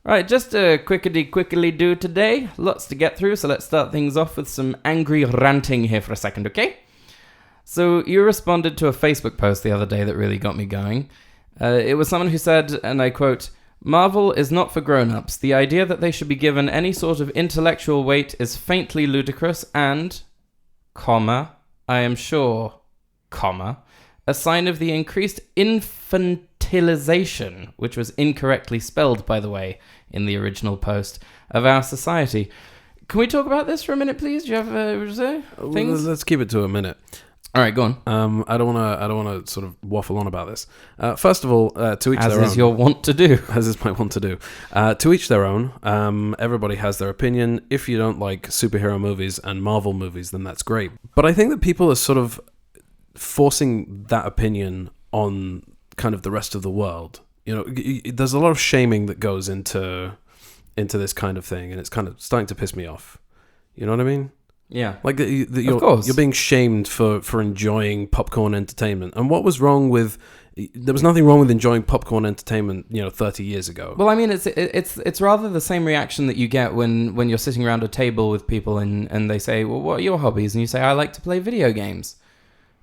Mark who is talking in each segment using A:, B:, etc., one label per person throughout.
A: Right, just a quickly do today. Lots to get through, so let's start things off with some angry ranting here for a second, okay? So you responded to a Facebook post the other day that really got me going. It was someone who said, and I quote, "Marvel is not for grown-ups. The idea that they should be given any sort of intellectual weight is faintly ludicrous and, comma, I am sure, comma, a sign of the increased infantilization," which was incorrectly spelled, by the way, in the original post, of our society. Can we talk about this for a minute, please? Do you have things?
B: Let's keep it to a minute.
A: All right, go on.
B: I don't want to sort of waffle on about this. First of all, to each their own.
A: As is your wont to do.
B: As is my wont to do. To each their own. Everybody has their opinion. If you don't like superhero movies and Marvel movies, then that's great. But I think that people are sort of forcing that opinion on kind of the rest of the world. You know, there's a lot of shaming that goes into this kind of thing, and it's kind of starting to piss me off. You know what I mean?
A: Yeah.
B: Like you're being shamed for enjoying popcorn entertainment. And what was wrong with? There was nothing wrong with enjoying popcorn entertainment, 30 years ago.
A: Well, I mean, it's rather the same reaction that you get when you're sitting around a table with people and they say, "Well, what are your hobbies?" And you say, "I like to play video games."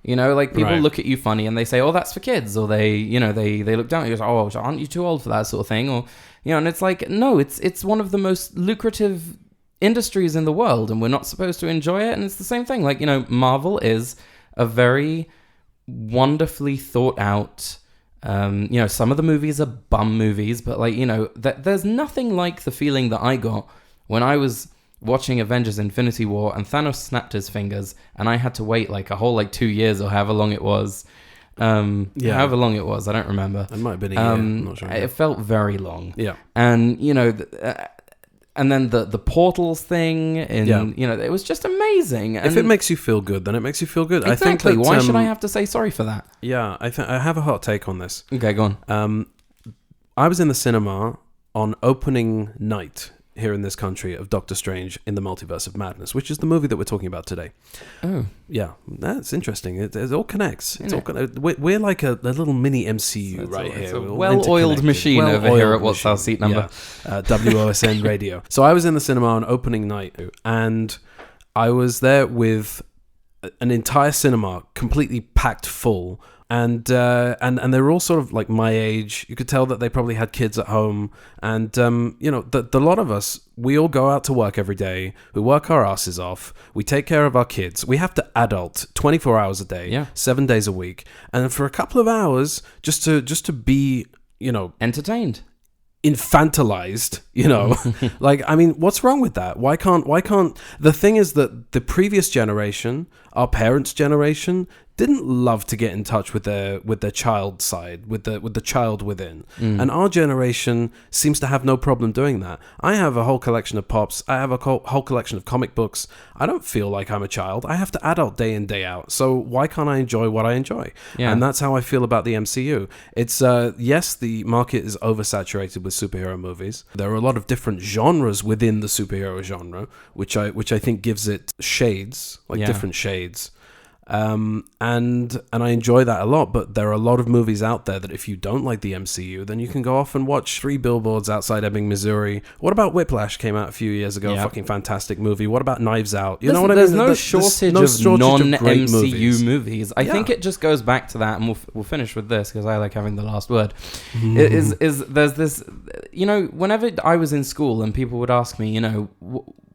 A: You know, like people look at you funny and they say, "Oh, that's for kids," or they look down at you and say, "Oh, aren't you too old for that sort of thing?" Or and it's like, no, it's one of the most lucrative industries in the world, and we're not supposed to enjoy it. And it's the same thing. Like, Marvel is a very wonderfully thought out. Some of the movies are bum movies, but there's nothing like the feeling that I got when I was watching Avengers Infinity War and Thanos snapped his fingers and I had to wait like a whole 2 years or however long it was. However long it was, I don't remember.
B: It might have been a year, I'm not sure.
A: It felt very long.
B: Yeah.
A: And, and then the portals thing, and it was just amazing. And
B: if it makes you feel good, then it makes you feel good.
A: Exactly.
B: I think that,
A: why should I have to say sorry for that?
B: Yeah, I have a hot take on this.
A: Okay, go on.
B: I was in the cinema on opening night here in this country of Doctor Strange in the Multiverse of Madness, which is the movie that we're talking about today.
A: Oh.
B: Yeah, that's interesting. It all connects. We're like a little mini MCU here.
A: It's a well-oiled machine over here at What's Our Seat Number.
B: Yeah. WOSN Radio. So I was in the cinema on opening night, and I was there with an entire cinema completely packed full. And they were all sort of like my age. You could tell that they probably had kids at home. And, the lot of us, we all go out to work every day. We work our asses off. We take care of our kids. We have to adult 24 hours a day, 7 days a week. And for a couple of hours, just to be,
A: entertained.
B: Infantilized, what's wrong with that? Why can't the thing is that the previous generation, our parents' generation, didn't love to get in touch with their child side, with the child within. And our generation seems to have no problem doing that. I have a whole collection of pops. I have a whole collection of comic books. I don't feel like I'm a child. I have to adult day in, day out. So why can't I enjoy what I enjoy? Yeah. And that's how I feel about the MCU. It's, yes, the market is oversaturated with superhero movies. There are a lot of different genres within the superhero genre, which I think gives it shades, different shades. And I enjoy that a lot, but there are a lot of movies out there that if you don't like the MCU, then you can go off and watch 3 Billboards Outside Ebbing, Missouri. What about Whiplash? Came out a few years ago. Fucking fantastic movie. What about Knives Out? You know what I mean?
A: There's no shortage of non-MCU movies. I think it just goes back to that, and we'll finish with this because I like having the last word. There's this, whenever I was in school and people would ask me,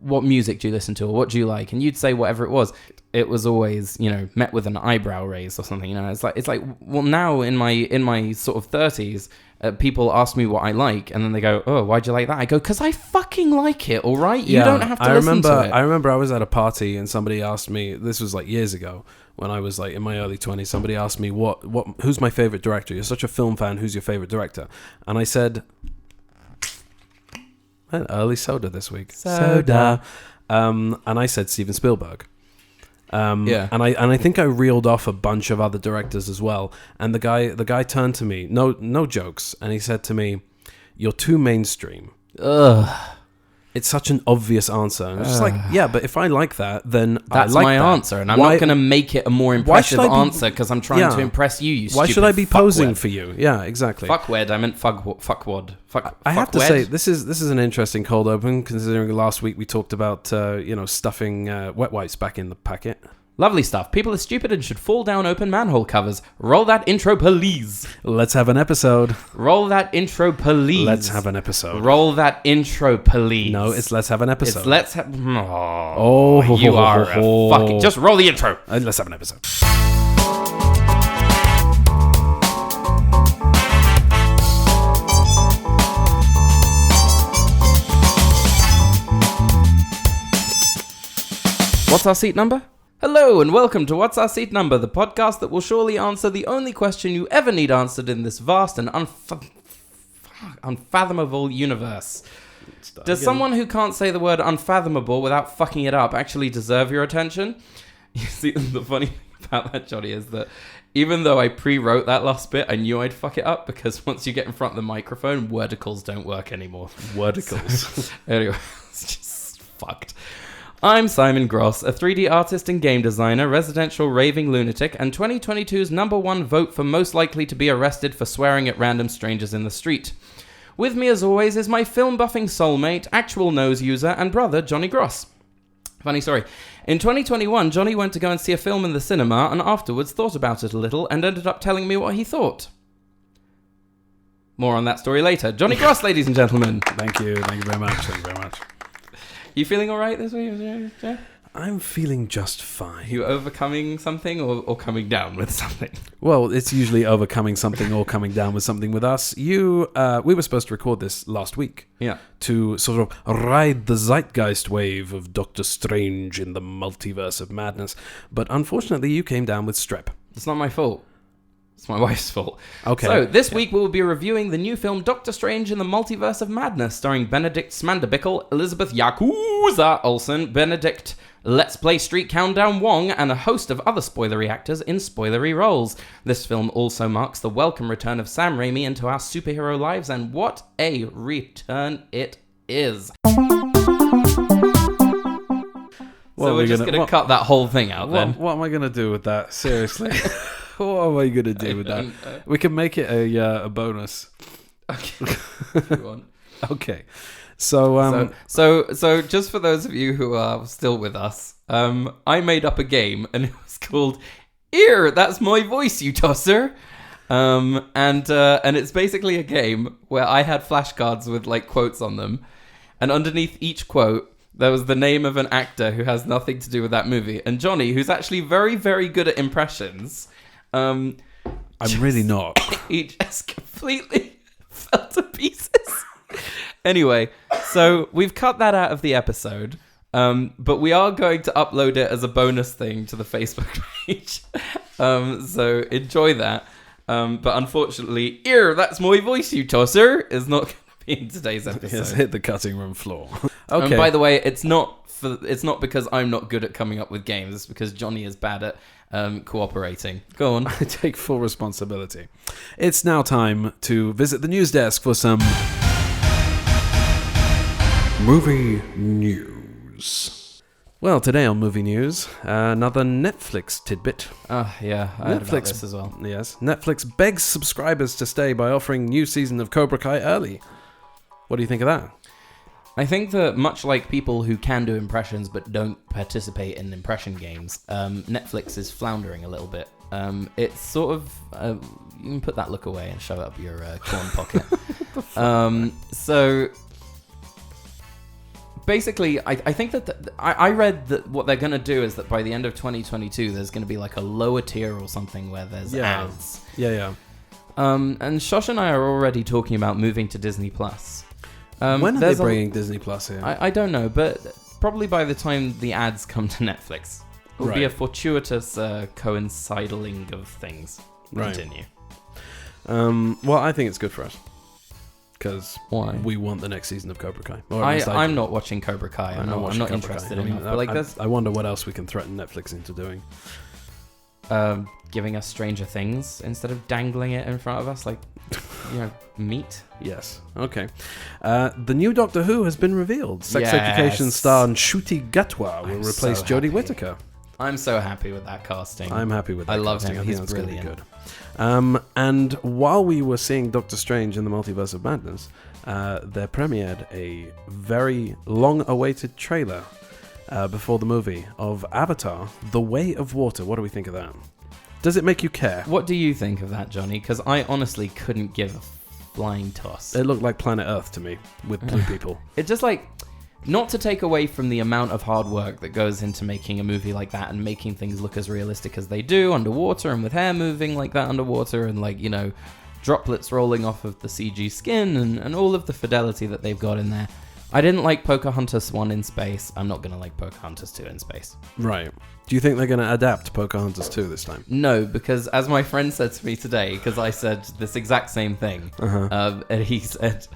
A: what music do you listen to or what do you like, and you'd say whatever it was. It was always, met with an eyebrow raise or something. It's like, well, now in my sort of 30s, people ask me what I like, and then they go, "Oh, why'd you like that?" I go, "'Cause I fucking like it. All right, you don't have to listen to it."
B: I remember I was at a party and somebody asked me. This was like years ago when I was like in my early 20s. Somebody asked me, "Who's my favorite director? You're such a film fan. Who's your favorite director?" And I said, "An early soda this week." Soda. And I said Steven Spielberg. And I think I reeled off a bunch of other directors as well. And the guy turned to me, no jokes, and he said to me, "You're too mainstream."
A: Ugh.
B: It's such an obvious answer. And it's just like, yeah, but if I like that, then
A: that's
B: I like
A: my
B: that.
A: answer, and I'm not going to make it a more impressive answer because I'm trying to impress you.
B: Why should I be posing for you? Yeah, exactly.
A: Fuckwed. I meant fuckwad.
B: I have to say this is an interesting cold open, considering last week we talked about stuffing wet wipes back in the packet.
A: Lovely stuff. People are stupid and should fall down open manhole covers. Roll that intro, please.
B: Let's have an episode.
A: Roll that intro, please.
B: Let's have an episode.
A: Roll that intro, please.
B: No, it's let's have an episode.
A: It's let's have... Oh, you are a fucking... Just roll the intro.
B: Let's have an episode.
A: What's our seat number? Hello and welcome to What's Our Seat Number, the podcast that will surely answer the only question you ever need answered in this vast and unfathomable universe. Does someone who can't say the word unfathomable without fucking it up actually deserve your attention? You see, the funny thing about that, Jonny, is that even though I pre-wrote that last bit, I knew I'd fuck it up because once you get in front of the microphone, wordicals don't work anymore.
B: Wordicals.
A: Anyway, it's just fucked. I'm Simon Gross, a 3D artist and game designer, residential raving lunatic, and 2022's #1 vote for most likely to be arrested for swearing at random strangers in the street. With me as always is my film-buffing soulmate, actual nose user, and brother, Jonny Gross. Funny story. In 2021, Jonny went to go and see a film in the cinema, and afterwards thought about it a little, and ended up telling me what he thought. More on that story later. Jonny Gross, ladies and gentlemen.
B: Thank you very much.
A: You feeling all right this week? Yeah?
B: I'm feeling just fine.
A: You overcoming something or coming down with something?
B: Well, it's usually overcoming something or coming down with something with us. We were supposed to record this last week.
A: Yeah.
B: To sort of ride the zeitgeist wave of Doctor Strange in the Multiverse of Madness. But unfortunately, you came down with strep.
A: It's not my fault. It's my wife's fault.
B: Okay.
A: So, this week we will be reviewing the new film Doctor Strange in the Multiverse of Madness, starring Benedict Smandabickle, Elizabeth Yakuza Olsen, Benedict Let's Play Street Countdown Wong, and a host of other spoilery actors in spoilery roles. This film also marks the welcome return of Sam Raimi into our superhero lives, and what a return it is. So we're just going to cut that whole thing out then.
B: What am I going to do with that? Seriously. What am I going to do with that? We can make it a bonus.
A: Okay. If you want.
B: Okay. So
A: just for those of you who are still with us, I made up a game and it was called Ear, That's My Voice, You Tosser. And it's basically a game where I had flashcards with like quotes on them, and underneath each quote there was the name of an actor who has nothing to do with that movie. And Jonny, who's actually very, very good at impressions,
B: I'm really not.
A: He just completely fell to pieces. Anyway, so we've cut that out of the episode, but we are going to upload it as a bonus thing to the Facebook page. So enjoy that. But unfortunately, Ear, That's My Voice, You Tosser, is not going to be in today's episode.
B: It's hit the cutting room floor. Okay.
A: And by the way, it's not because I'm not good at coming up with games. It's because Jonny is bad at cooperating. Go on.
B: I take full responsibility. It's now time to visit the news desk for some movie news. Well, today on Movie News, another Netflix tidbit.
A: Yeah, I heard about this as well.
B: Yes, Netflix begs subscribers to stay by offering new season of Cobra Kai early. What do you think of that?
A: I think that much like people who can do impressions but don't participate in impression games, Netflix is floundering a little bit. It's sort of... you can put that look away and shove it up your corn pocket. So... Basically, I think that I read that what they're going to do is that by the end of 2022, there's going to be like a lower tier or something where there's ads.
B: Yeah.
A: And Shosh and I are already talking about moving to Disney+.
B: When are they bringing Disney Plus here?
A: I don't know, but probably by the time the ads come to Netflix, it'll be a fortuitous coinciding of things. Continue.
B: Well, I think it's good for us. Because
A: why?
B: We want the next season of Cobra Kai.
A: I'm not watching Cobra Kai. I'm not interested enough.
B: I wonder what else we can threaten Netflix into doing.
A: giving us Stranger Things instead of dangling it in front of us like, meat.
B: Yes. Okay. The new Doctor Who has been revealed. Sex
A: Yes.
B: Education star Ncuti Gatwa will
A: I'm
B: replace
A: so
B: Jodie
A: happy.
B: Whittaker.
A: I'm so happy with that casting.
B: I'm happy with that
A: I love
B: casting.
A: him.
B: I think
A: He's
B: that's gonna be
A: brilliant.
B: good. And while we were seeing Doctor Strange in the Multiverse of Madness, they premiered a very long-awaited trailer before the movie of Avatar: The Way of Water. What do we think of that? Does it make you care?
A: What do you think of that, Johnny? Because I honestly couldn't give a flying toss.
B: It looked like Planet Earth to me, with blue people.
A: It just not to take away from the amount of hard work that goes into making a movie like that and making things look as realistic as they do underwater and with hair moving like that underwater and droplets rolling off of the CG skin and all of the fidelity that they've got in there. I didn't like Pocahontas 1 in space. I'm not going to like Pocahontas 2 in space.
B: Right. Do you think they're going to adapt Pocahontas 2 this time?
A: No, because as my friend said to me today, because I said this exact same thing, and he said,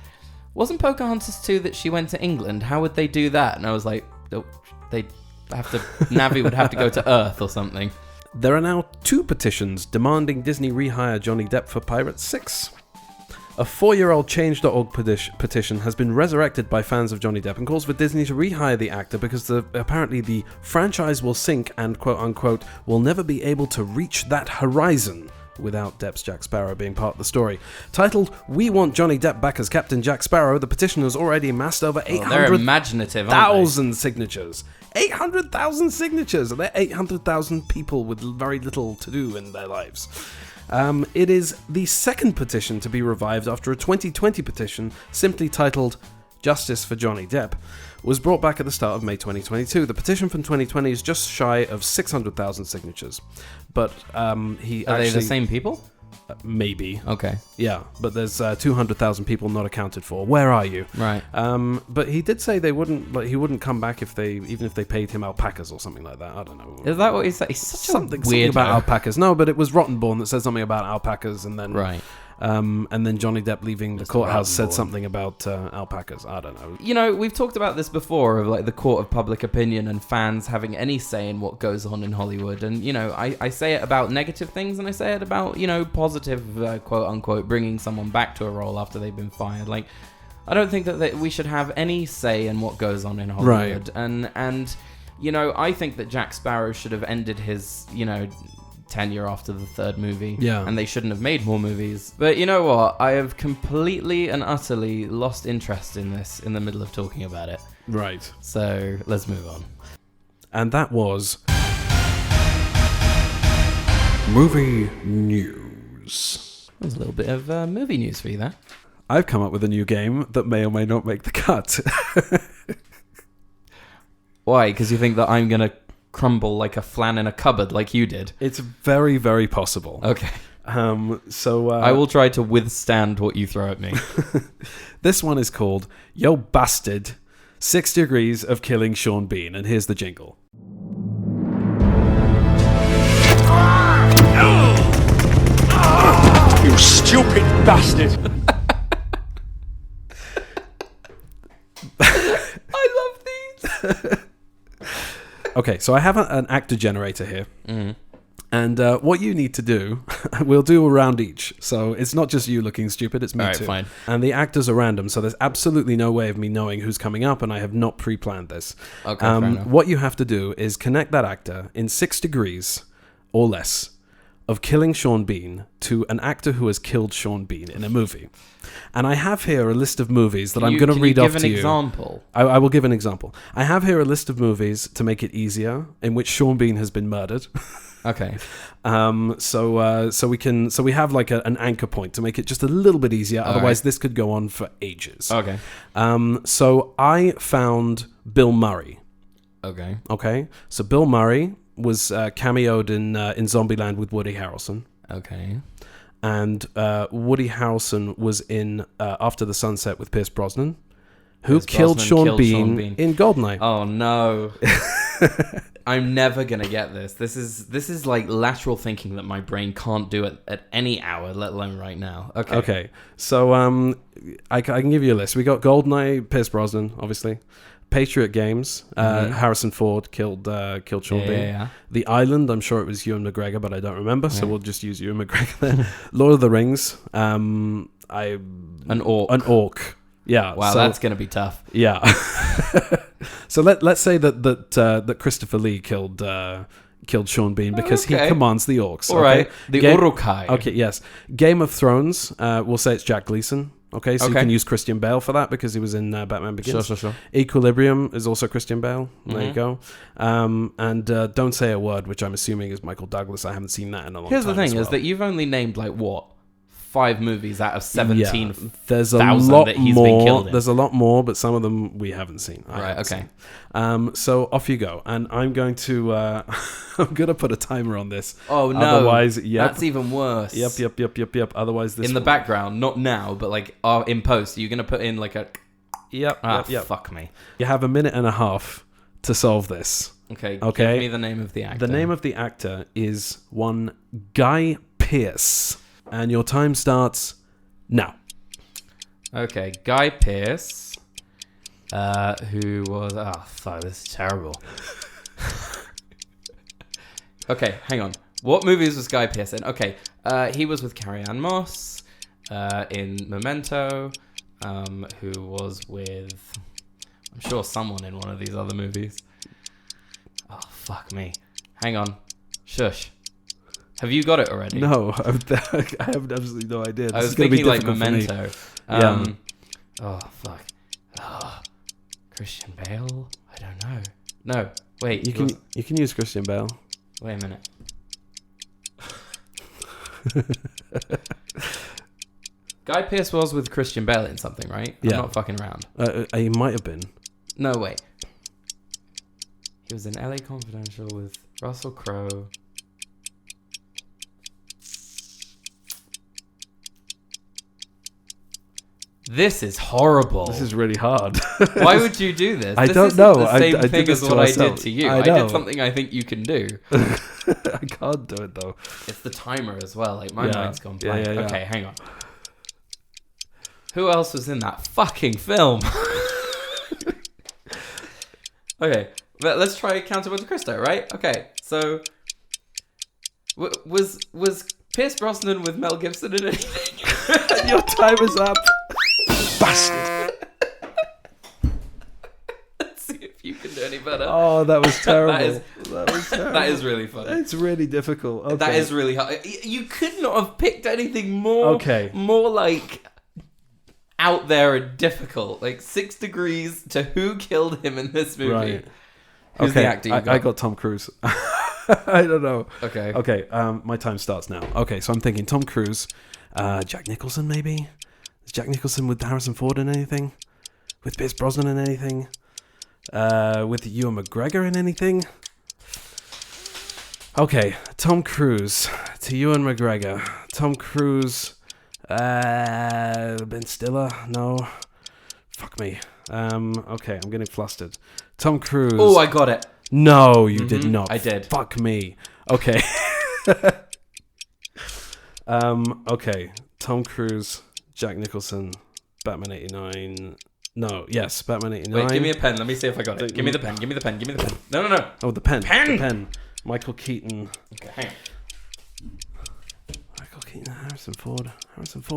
A: wasn't Pocahontas 2 that she went to England? How would they do that? And I was like, oh, they'd have to, Navi would have to go to Earth or something.
B: There are now 2 petitions demanding Disney rehire Johnny Depp for Pirates 6. A 4-year-old Change.org petition has been resurrected by fans of Johnny Depp and calls for Disney to rehire the actor because apparently the franchise will sink and, quote-unquote, will never be able to reach that horizon without Depp's Jack Sparrow being part of the story. Titled, "We Want Johnny Depp Back as Captain Jack Sparrow," the petition has already amassed over 800,000 signatures. 800,000 signatures! And they're 800,000 people with very little to do in their lives. It is the second petition to be revived after a 2020 petition, simply titled "Justice for Johnny Depp," was brought back at the start of May 2022. The petition from 2020 is just shy of 600,000 signatures. But
A: Are they the same people?
B: Maybe.
A: Okay.
B: Yeah, but there's 200,000 people not accounted for. Where are you?
A: Right.
B: But he did say he wouldn't come back even if they paid him alpacas or something like that. I don't know.
A: Is that what he said? He's such
B: something
A: a weird
B: about alpacas. No, but it was Rottenborn that said something about alpacas, and then
A: Right.
B: And then Johnny Depp leaving the courthouse said
A: Rottenborn.
B: something about alpacas. I don't know.
A: We've talked about this before of the court of public opinion and fans having any say in what goes on in Hollywood. And, I say it about negative things and I say it about, positive, quote unquote, bringing someone back to a role after they've been fired. I don't think that we should have any say in what goes on in Hollywood. Right. And I think that Jack Sparrow should have ended his, tenure after the third movie.
B: Yeah.
A: And they shouldn't have made more movies. But you know what? I have completely and utterly lost interest in this in the middle of talking about it.
B: Right.
A: So let's move on.
B: And that was movie news.
A: There's a little bit of movie news for you there.
B: I've come up with a new game that may or may not make the cut.
A: Why? Because you think that I'm going to crumble like a flan in a cupboard like you did?
B: It's very, very possible.
A: Okay.
B: So
A: I will try to withstand what you throw at me.
B: This one is called Yo Bastard, 6 Degrees of Killing Sean Bean. And here's the jingle.
C: You stupid bastard!
A: I love these!
B: Okay, so I have an actor generator here.
A: Mm-hmm.
B: And what you need to do, we'll do a round each. So it's not just you looking stupid, it's me
A: All right,
B: too.
A: fine.
B: And the actors are random, so there's absolutely no way of me knowing who's coming up, and I have not pre-planned this.
A: Okay, fair enough.
B: What you have to do is connect that actor in 6 degrees or less of killing Sean Bean to an actor who has killed Sean Bean in a movie. And I have here a list of movies that I'm going to read off to you.
A: Give an example.
B: I will give an example. I have here a list of movies to make it easier in which Sean Bean has been murdered.
A: Okay.
B: So we have like an anchor point to make it just a little bit easier. Otherwise, this could go on for ages.
A: Okay.
B: So I found Bill Murray.
A: Okay.
B: Okay. So Bill Murray was cameoed in Zombieland with Woody Harrelson.
A: Okay.
B: And Woody Harrelson was in After the Sunset with Pierce Brosnan, who killed Sean Bean in Goldeneye.
A: Oh no. I'm never gonna get this. This is like lateral thinking that my brain can't do at any hour, let alone right now. Okay.
B: Okay. So I can give you a list. We got Goldeneye, Pierce Brosnan, obviously. Patriot Games. Harrison Ford killed Sean Bean.
A: Yeah.
B: The Island, I'm sure it was Ewan McGregor, but I don't remember, so we'll just use Ewan McGregor there. Lord of the Rings. An orc. Yeah.
A: Wow, that's gonna be tough.
B: Yeah. So let's say that Christopher Lee killed Sean Bean because he commands the orcs.
A: All right. The Urukai.
B: Okay. Yes. Game of Thrones. We'll say it's Jack Gleason. Okay, so you can use Christian Bale for that because he was in Batman Begins.
A: Sure.
B: Equilibrium is also Christian Bale. There you go. And Don't Say a Word, which I'm assuming is Michael Douglas. I haven't seen that in a long time.
A: Here's the thing: is that you've only named 5 movies out of 17.
B: Yeah, there's a lot
A: that he's
B: more.
A: been killed in.
B: There's a lot more, but some of them we haven't seen.
A: Okay.
B: So off you go, and I'm going to I'm going to put a timer on this.
A: Oh no!
B: Otherwise,
A: that's even worse.
B: Yep. Otherwise, this
A: in the background, not now, but in post, you're going to put in a.
B: Yep.
A: Fuck me.
B: You have a minute and a half to solve this.
A: Okay. Give me the name of the actor.
B: The name of the actor is one Guy Pearce. And your time starts now.
A: Okay, Guy Pearce, who was... Oh, fuck, this is terrible. Okay, hang on. What movies was Guy Pearce in? Okay, he was with Carrie-Anne Moss in Memento, who was with... I'm sure someone in one of these other movies. Oh, fuck me. Hang on. Shush. Have you got it already?
B: No, I have absolutely no idea.
A: I was thinking Memento. Oh, fuck. Oh, Christian Bale? I don't know. No, wait.
B: You can use Christian Bale.
A: Wait a minute. Guy Pearce was with Christian Bale in something, right?
B: Yeah.
A: I'm not fucking around.
B: He might have been.
A: No, wait. He was in LA Confidential with Russell Crowe. This is horrible.
B: This is really hard.
A: Why would you do this?
B: I
A: this
B: don't know.
A: The same
B: I
A: thing
B: did
A: as what I did to you. I did something I think you can do.
B: I can't do it though.
A: It's the timer as well. My mind's gone blank.
B: Yeah.
A: Okay, hang on. Who else was in that fucking film? Okay, but let's try Count of Monte Cristo, right? Okay, so was Pierce Brosnan with Mel Gibson in anything?
B: Your time is up.
C: Bastard.
A: Let's see if you can do any better.
B: Oh, that was terrible.
A: That was terrible. That is really funny.
B: It's really difficult. Okay.
A: That is really hard. You could not have picked anything more out there and difficult. 6 degrees to who killed him in this movie.
B: Right.
A: Who's the actor you got?
B: I got Tom Cruise. I don't know.
A: Okay.
B: My time starts now. Okay, so I'm thinking Tom Cruise, Jack Nicholson maybe. Is Jack Nicholson with Harrison Ford in anything? With Pierce Brosnan in anything? With Ewan McGregor in anything? Okay, Tom Cruise to Ewan McGregor. Tom Cruise, Ben Stiller? No. Fuck me. Okay, I'm getting flustered. Tom Cruise.
A: Oh, I got it.
B: No, you did not.
A: I did.
B: Fuck me. Okay. Okay. Tom Cruise, Jack Nicholson, Batman 89. No, yes, Batman 89.
A: Wait, give me a pen. Let me see if I got it. Give me the pen. No.
B: Oh, the pen.
A: Pen.
B: The pen. Michael Keaton.
A: Okay, hang on.
B: Michael Keaton, Harrison Ford.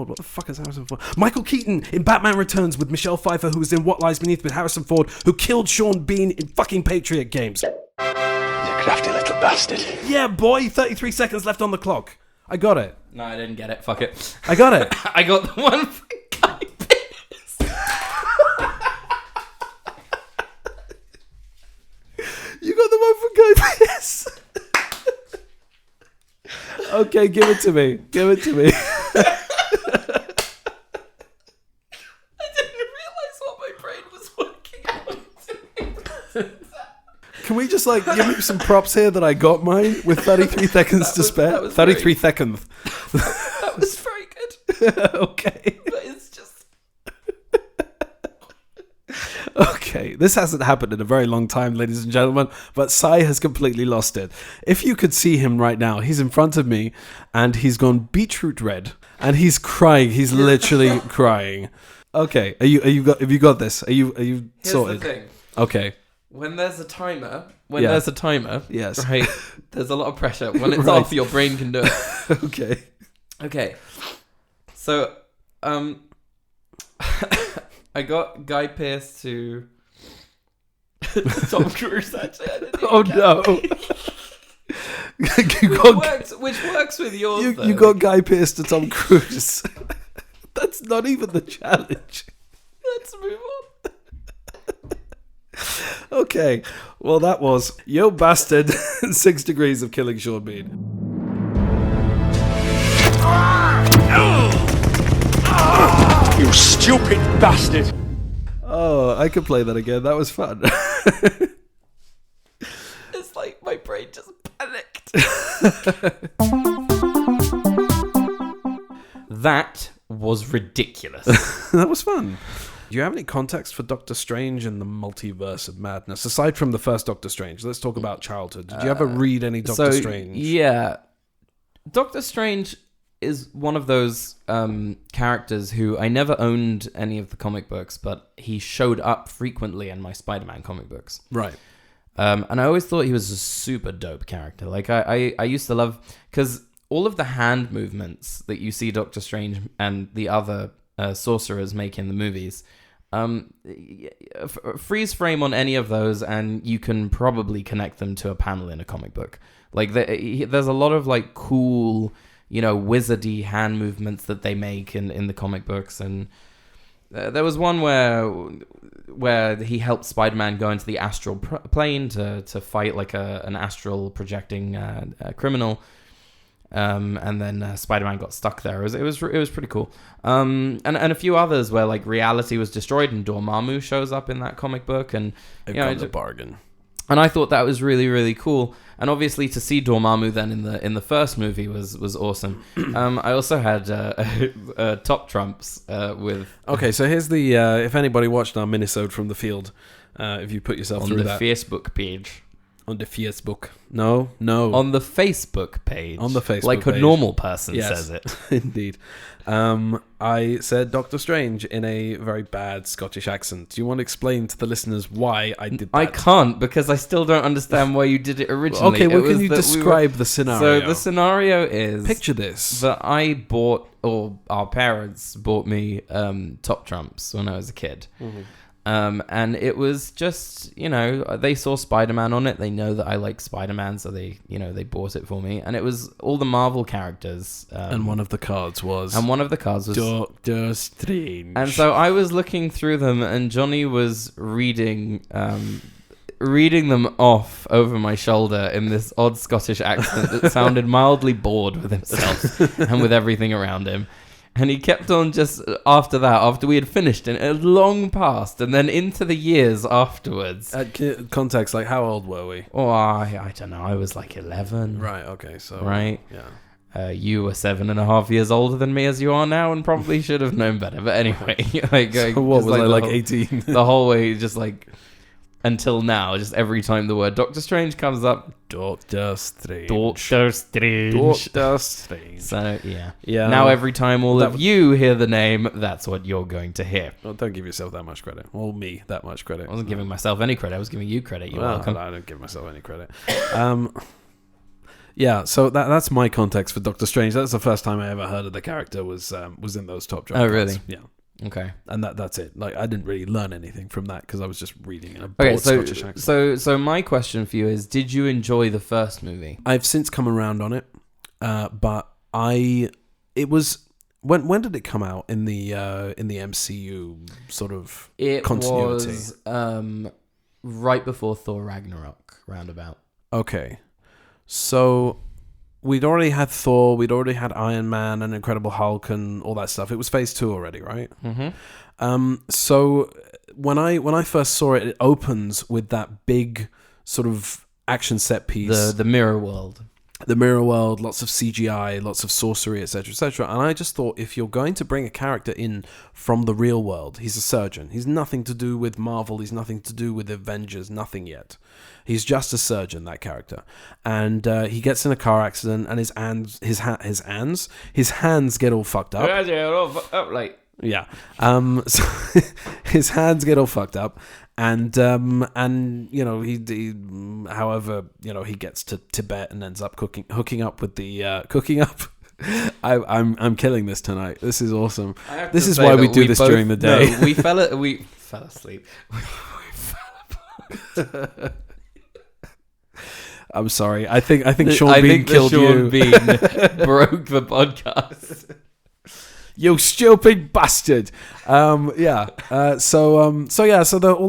B: What the fuck is Harrison Ford? Michael Keaton in Batman Returns with Michelle Pfeiffer, who was in What Lies Beneath with Harrison Ford, who killed Sean Bean in fucking Patriot Games.
C: You crafty little bastard.
B: Yeah, boy. 33 seconds left on the clock. I got it.
A: No, I didn't get it. Fuck it.
B: I got it.
A: I got the one for Guy Pearce.
B: You got the one for Guy Pearce. Okay, give it to me.
A: I didn't realise what my brain was working out.
B: Can we just give me some props here that I got mine with 33 seconds to spare? 33 seconds.
A: That was very good.
B: Okay.
A: But it's just...
B: Okay, this hasn't happened in a very long time, ladies and gentlemen, but Sai has completely lost it. If you could see him right now, he's in front of me, and he's gone beetroot red, and he's crying. He's literally crying. Okay, have you got this? Are you sorted?
A: Here's the thing.
B: Okay.
A: When there's a timer,
B: Yes.
A: right, there's a lot of pressure. When it's
B: Right.
A: off, your brain can do it.
B: Okay.
A: Okay. So, I got Guy Pearce to Tom Cruise, actually. I didn't
B: Oh,
A: even
B: no.
A: which works with yours, though.
B: You got Guy Pearce to Tom Cruise. That's not even the challenge.
A: Let's move on.
B: Okay. Well, that was Yo Bastard 6 Degrees of Killing Sean Bean.
C: You stupid bastard!
B: Oh, I could play that again. That was fun.
A: It's like my brain just panicked. That was ridiculous.
B: That was fun. Do you have any context for Doctor Strange and the Multiverse of Madness? Aside from the first Doctor Strange, let's talk about childhood. Did you ever read any Doctor Strange?
A: Yeah. Doctor Strange is one of those characters who I never owned any of the comic books, but he showed up frequently in my Spider-Man comic books.
B: Right.
A: And I always thought he was a super dope character. Like, I used to love... Because all of the hand movements that you see Doctor Strange and the other sorcerers make in the movies... freeze frame on any of those and you can probably connect them to a panel in a comic book. Like, there's a lot of, like, cool... wizardy hand movements that they make in the comic books, and there was one where he helped Spider-Man go into the astral plane to fight like an astral projecting criminal, and then Spider-Man got stuck there. It was pretty cool, and a few others where like reality was destroyed and Dormammu shows up in that comic book, and
B: They've got the bargain. And
A: I thought that was really, really cool. And obviously to see Dormammu then in the first movie was awesome. I also had Top Trumps with...
B: Okay, so here's the... if anybody watched our minisode from the field, if you put yourself through that...
A: On the Facebook page.
B: On the Facebook. No.
A: On the Facebook page.
B: On the Facebook
A: like
B: page.
A: A normal person says it.
B: Indeed. I said Doctor Strange in a very bad Scottish accent. Do you want to explain to the listeners why I did that?
A: I can't, because I still don't understand why you did it originally.
B: Okay, well, can you describe the scenario?
A: So the scenario is...
B: Picture this.
A: That I bought, or our parents bought me Top Trumps when I was a kid. Mm-hmm. And it was just, they saw Spider-Man on it. They know that I like Spider-Man, so they bought it for me. And it was all the Marvel characters.
B: And one of the cards was...
A: Doctor Strange. And so I was looking through them, and Jonny was reading them off over my shoulder in this odd Scottish accent that sounded mildly bored with himself and with everything around him. And he kept on just after we had finished, and it had long passed, and then into the years afterwards.
B: Context, like how old were we?
A: Oh, I don't know. I was like 11.
B: Right, okay, so...
A: Right?
B: Yeah.
A: You were 7.5 years older than me as you are now, and probably should have known better. But anyway,
B: so what was I, like 18?
A: The whole way, just like... Until now, just every time the word Doctor Strange comes up,
B: Doctor Strange.
A: Doctor Strange.
B: Doctor Strange.
A: So, yeah. Now every time all of you hear the name, that's what you're going to hear.
B: Well, don't give yourself that much credit. Or me that much credit.
A: I wasn't giving myself any credit. I was giving you credit. You're welcome.
B: I don't give myself any credit. Yeah, so that's my context for Doctor Strange. That's the first time I ever heard of the character was in those Top Trump.
A: Oh, really?
B: Cards. Yeah.
A: Okay.
B: And that's it. Like, I didn't really learn anything from that because I was just reading in a bored Scottish accent.
A: So my question for you is, did you enjoy the first movie?
B: I've since come around on it, but it was... When did it come out in the MCU sort of continuity?
A: It was right before Thor Ragnarok, roundabout.
B: Okay. So... We'd already had Thor, we'd already had Iron Man and Incredible Hulk and all that stuff. It was Phase 2 already, right?
A: Mm-hmm.
B: So when I first saw it, it opens with that big sort of action set piece.
A: The mirror world.
B: The mirror world, lots of CGI, lots of sorcery, etc., etc. And I just thought, if you're going to bring a character in from the real world, he's a surgeon. He's nothing to do with Marvel. He's nothing to do with Avengers. Nothing yet. He's just a surgeon, that character. And he gets in a car accident, and his hands get all fucked up.
A: Like,
B: Yeah. So his hands get all fucked up, and you know he however you know he gets to Tibet and ends up hooking up with the cooking up. I'm killing this tonight. This is awesome. This is why we do this during the day.
A: No, we fell asleep.
B: I'm sorry. I think Sean Bean killed you.
A: Sean Bean broke the podcast.
B: You stupid bastard. So all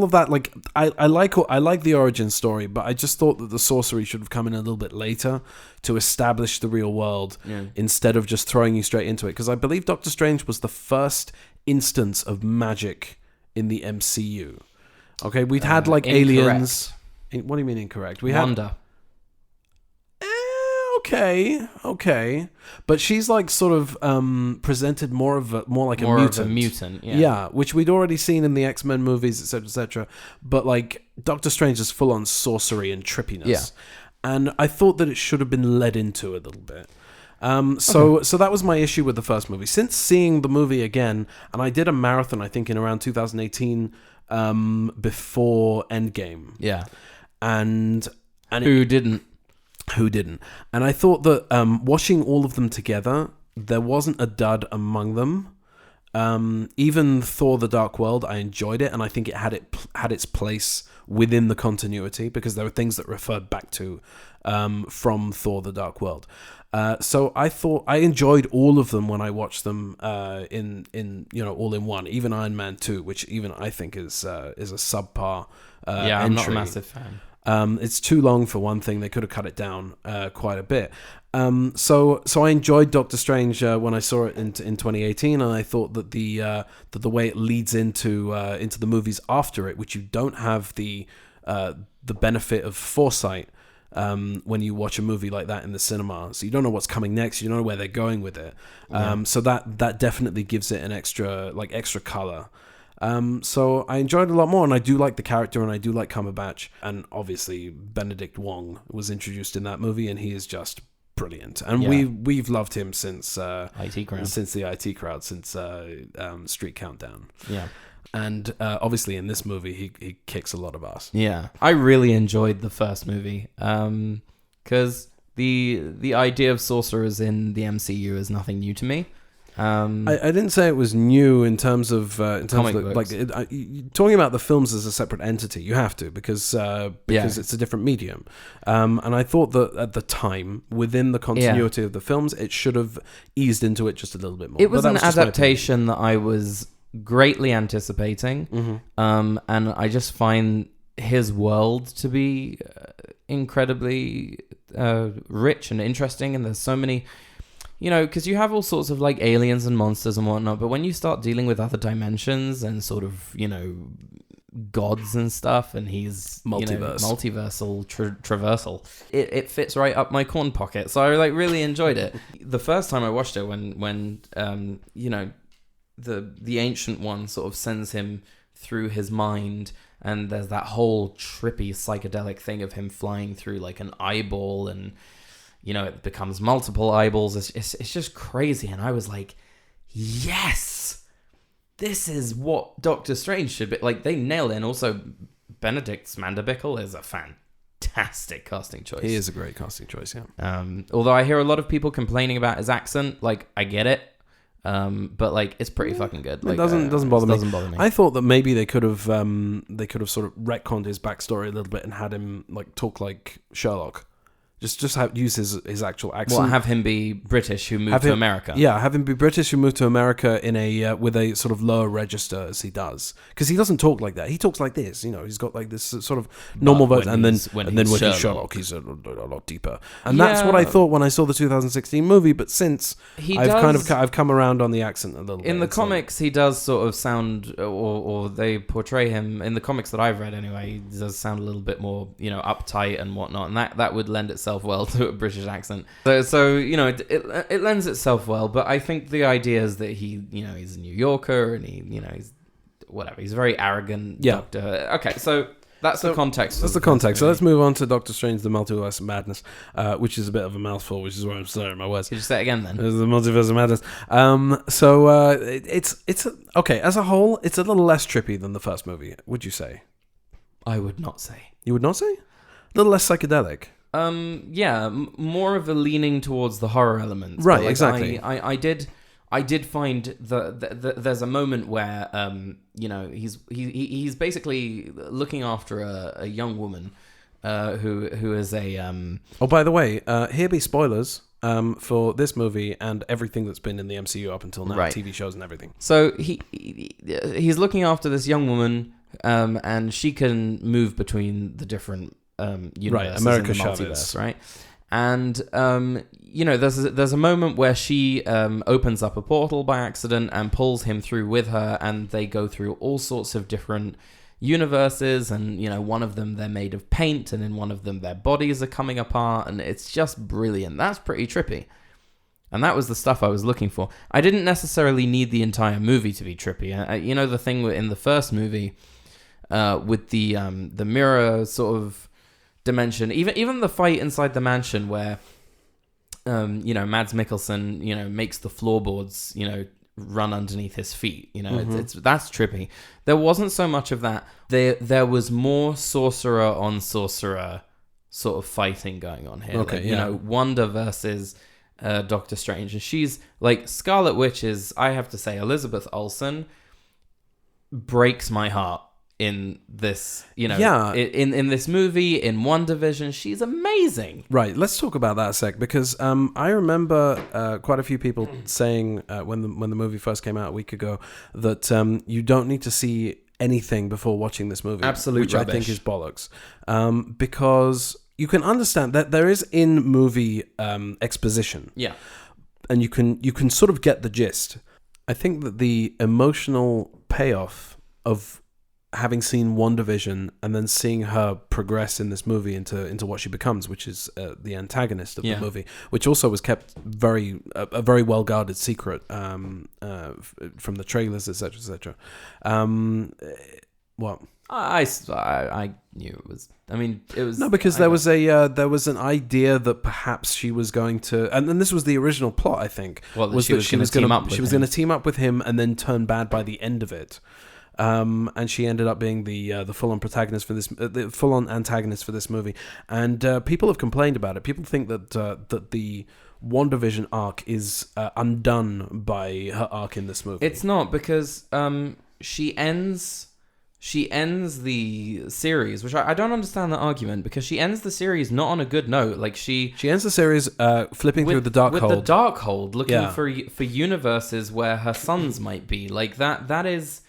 B: of that, like, I like the origin story, but I just thought that the sorcery should have come in a little bit later to establish the real world instead of just throwing you straight into it. Because I believe Doctor Strange was the first instance of magic in the MCU. Okay, we'd had like aliens. What do you mean incorrect?
A: Wanda.
B: Okay, but she's like sort of presented more like a mutant.
A: Of a mutant,
B: yeah, which we'd already seen in the X-Men movies, etc., etc. But like Doctor Strange is full on sorcery and trippiness, and I thought that it should have been led into a little bit. So that was my issue with the first movie. Since seeing the movie again, and I did a marathon, I think in around 2018, before Endgame.
A: Yeah,
B: and
A: who didn't? And I thought that watching all of them together, there wasn't a dud among them. Even Thor: The Dark World, I enjoyed it, and I think it had its place within the continuity because there were things that referred back to from Thor: The Dark World. So I thought I enjoyed all of them when I watched them in all in one. Even Iron Man 2, which even I think is a subpar. I'm not a massive fan.
B: It's too long for one thing. They could have cut it down quite a bit. So I enjoyed Doctor Strange when I saw it in 2018, and I thought that the way it leads into the movies after it, which you don't have the benefit of foresight when you watch a movie like that in the cinema, so you don't know what's coming next. You don't know where they're going with it. So that definitely gives it an extra color. So I enjoyed it a lot more, and I do like the character, and I do like Cumberbatch, and obviously Benedict Wong was introduced in that movie, and he is just brilliant. And we've loved him since the IT Crowd, since Street Countdown.
A: Yeah.
B: And obviously in this movie he kicks a lot of ass.
A: Yeah, I really enjoyed the first movie because the idea of sorcerers in the MCU is nothing new to me.
B: I didn't say it was new in terms of
A: Comic books.
B: Like talking about the films as a separate entity. You have to because it's a different medium. And I thought that at the time, within the continuity of the films, it should have eased into it just a little bit more.
A: It was an adaptation that I was greatly anticipating, and I just find his world to be incredibly rich and interesting, and there's so many. You know, because you have all sorts of like aliens and monsters and whatnot, but when you start dealing with other dimensions and sort of, gods and stuff, and he's multiversal, traversal, it fits right up my corn pocket. So I like really enjoyed it. The first time I watched it, when the Ancient One sort of sends him through his mind, and there's that whole trippy psychedelic thing of him flying through like an eyeball, and it becomes multiple eyeballs. It's just crazy. And I was like, yes, this is what Doctor Strange should be. Like, they nailed it. And also, Benedict Smandabickle is a fantastic casting choice.
B: He is a great casting choice, yeah.
A: Although I hear a lot of people complaining about his accent. Like, I get it. But like, it's pretty fucking good. Like,
B: it doesn't bother me.
A: me.
B: I thought that maybe they could have sort of retconned his backstory a little bit and had him like talk like Sherlock. Just use his actual accent.
A: Well, have him be British who moved to America.
B: Yeah, have him be British who moved to America in a with a sort of lower register as he does, because he doesn't talk like that. He talks like this. He's got like this sort of normal voice, and then when he's Sherlock, he's a lot deeper. And that's what I thought when I saw the 2016 movie. But since I've come around on the accent a little bit.
A: In the comics, he does sort of sound, or they portray him in the comics that I've read anyway. He does sound a little bit more, uptight and whatnot, and that would lend itself well to a British accent. So it lends itself well, but I think the idea is that he, he's a New Yorker, and he's whatever. He's a very arrogant doctor. Okay, so That's the context.
B: That's the context. So let's move on to Doctor Strange: The Multiverse of Madness, which is a bit of a mouthful, which is why I'm slurring my words.
A: Could you say it again then?
B: The Multiverse of Madness. It's okay as a whole. It's a little less trippy than the first movie. Would you say?
A: I would not say.
B: You would not say? A little less psychedelic.
A: Yeah, more of a leaning towards the horror elements.
B: Right, exactly.
A: I did find there's a moment where he's basically looking after a young woman who is a
B: Oh, by the way, here be spoilers for this movie and everything that's been in the MCU up until now,
A: right.
B: TV shows and everything.
A: So he's looking after this young woman, and she can move between the different universes,
B: right, America
A: in the multiverse,
B: Chavez,
A: right? And there's a moment where she opens up a portal by accident and pulls him through with her, and they go through all sorts of different universes, and one of them they're made of paint, and in one of them their bodies are coming apart, and it's just brilliant. That's pretty trippy, and that was the stuff I was looking for. I didn't necessarily need the entire movie to be trippy. The thing in the first movie with the mirror sort of dimension, even the fight inside the mansion where Mads Mikkelsen makes the floorboards run underneath his feet, it's that's trippy. There wasn't so much of that. There was more sorcerer on sorcerer sort of fighting going on here.
B: Okay,
A: Wanda versus Doctor Strange, and she's like Scarlet Witch is, I have to say, Elizabeth Olsen breaks my heart in this, in this movie, in Wandavision. She's amazing.
B: Right, let's talk about that a sec, because I remember quite a few people saying when the movie first came out a week ago that you don't need to see anything before watching this movie.
A: Absolute
B: which
A: rubbish.
B: I think is bollocks, because you can understand that there is in movie exposition.
A: Yeah,
B: and you can sort of get the gist. I think that the emotional payoff of having seen Wandavision and then seeing her progress in this movie into what she becomes, which is the antagonist of the movie, which also was kept a very well guarded secret from the trailers, etc., etc. What?
A: I knew it was. I mean, it was
B: because there was an idea that perhaps she was going to, and then this was the original plot, I think,
A: was that she was going to
B: team up with him and then turn bad by the end of it. And she ended up being the full-on protagonist for this, the full-on antagonist for this movie. And people have complained about it. People think that the WandaVision arc is undone by her arc in this movie.
A: It's not, because she ends the series, which I don't understand the argument, because she ends the series not on a good note. Like she
B: ends the series flipping through the Darkhold.
A: With the Darkhold, looking for universes where her sons might be. Like that is...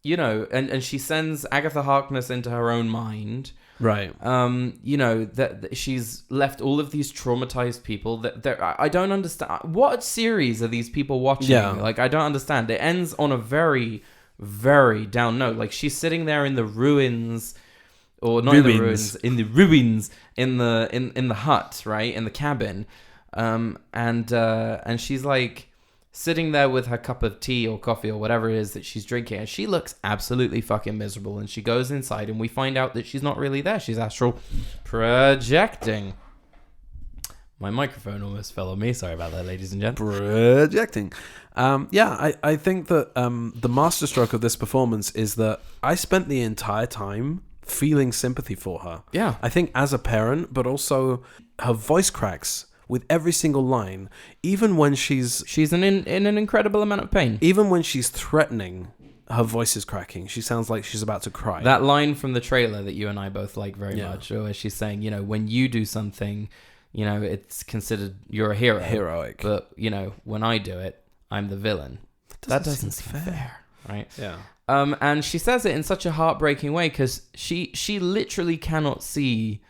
A: and she sends Agatha Harkness into her own mind.
B: Right.
A: That she's left all of these traumatized people that I don't understand. What series are these people watching?
B: Yeah.
A: Like, I don't understand. It ends on a very, very down note. Like, she's sitting there in the ruins, or not in the ruins, in the ruins, in the hut, right? In the cabin. And she's like sitting there with her cup of tea or coffee or whatever it is that she's drinking, and she looks absolutely fucking miserable, and she goes inside and we find out that she's not really there. She's astral projecting. My microphone almost fell on me. Sorry about that, ladies and gentlemen.
B: Projecting. I think that the masterstroke of this performance is that I spent the entire time feeling sympathy for her.
A: Yeah.
B: I think as a parent, but also her voice cracks with every single line, even when she's
A: in an incredible amount of pain.
B: Even when she's threatening, her voice is cracking. She sounds like she's about to cry.
A: That line from the trailer that you and I both like very much, where she's saying, when you do something, it's considered you're a hero.
B: Heroic.
A: But, when I do it, I'm the villain. That doesn't seem fair. Right?
B: Yeah.
A: And she says it in such a heartbreaking way, because she literally cannot see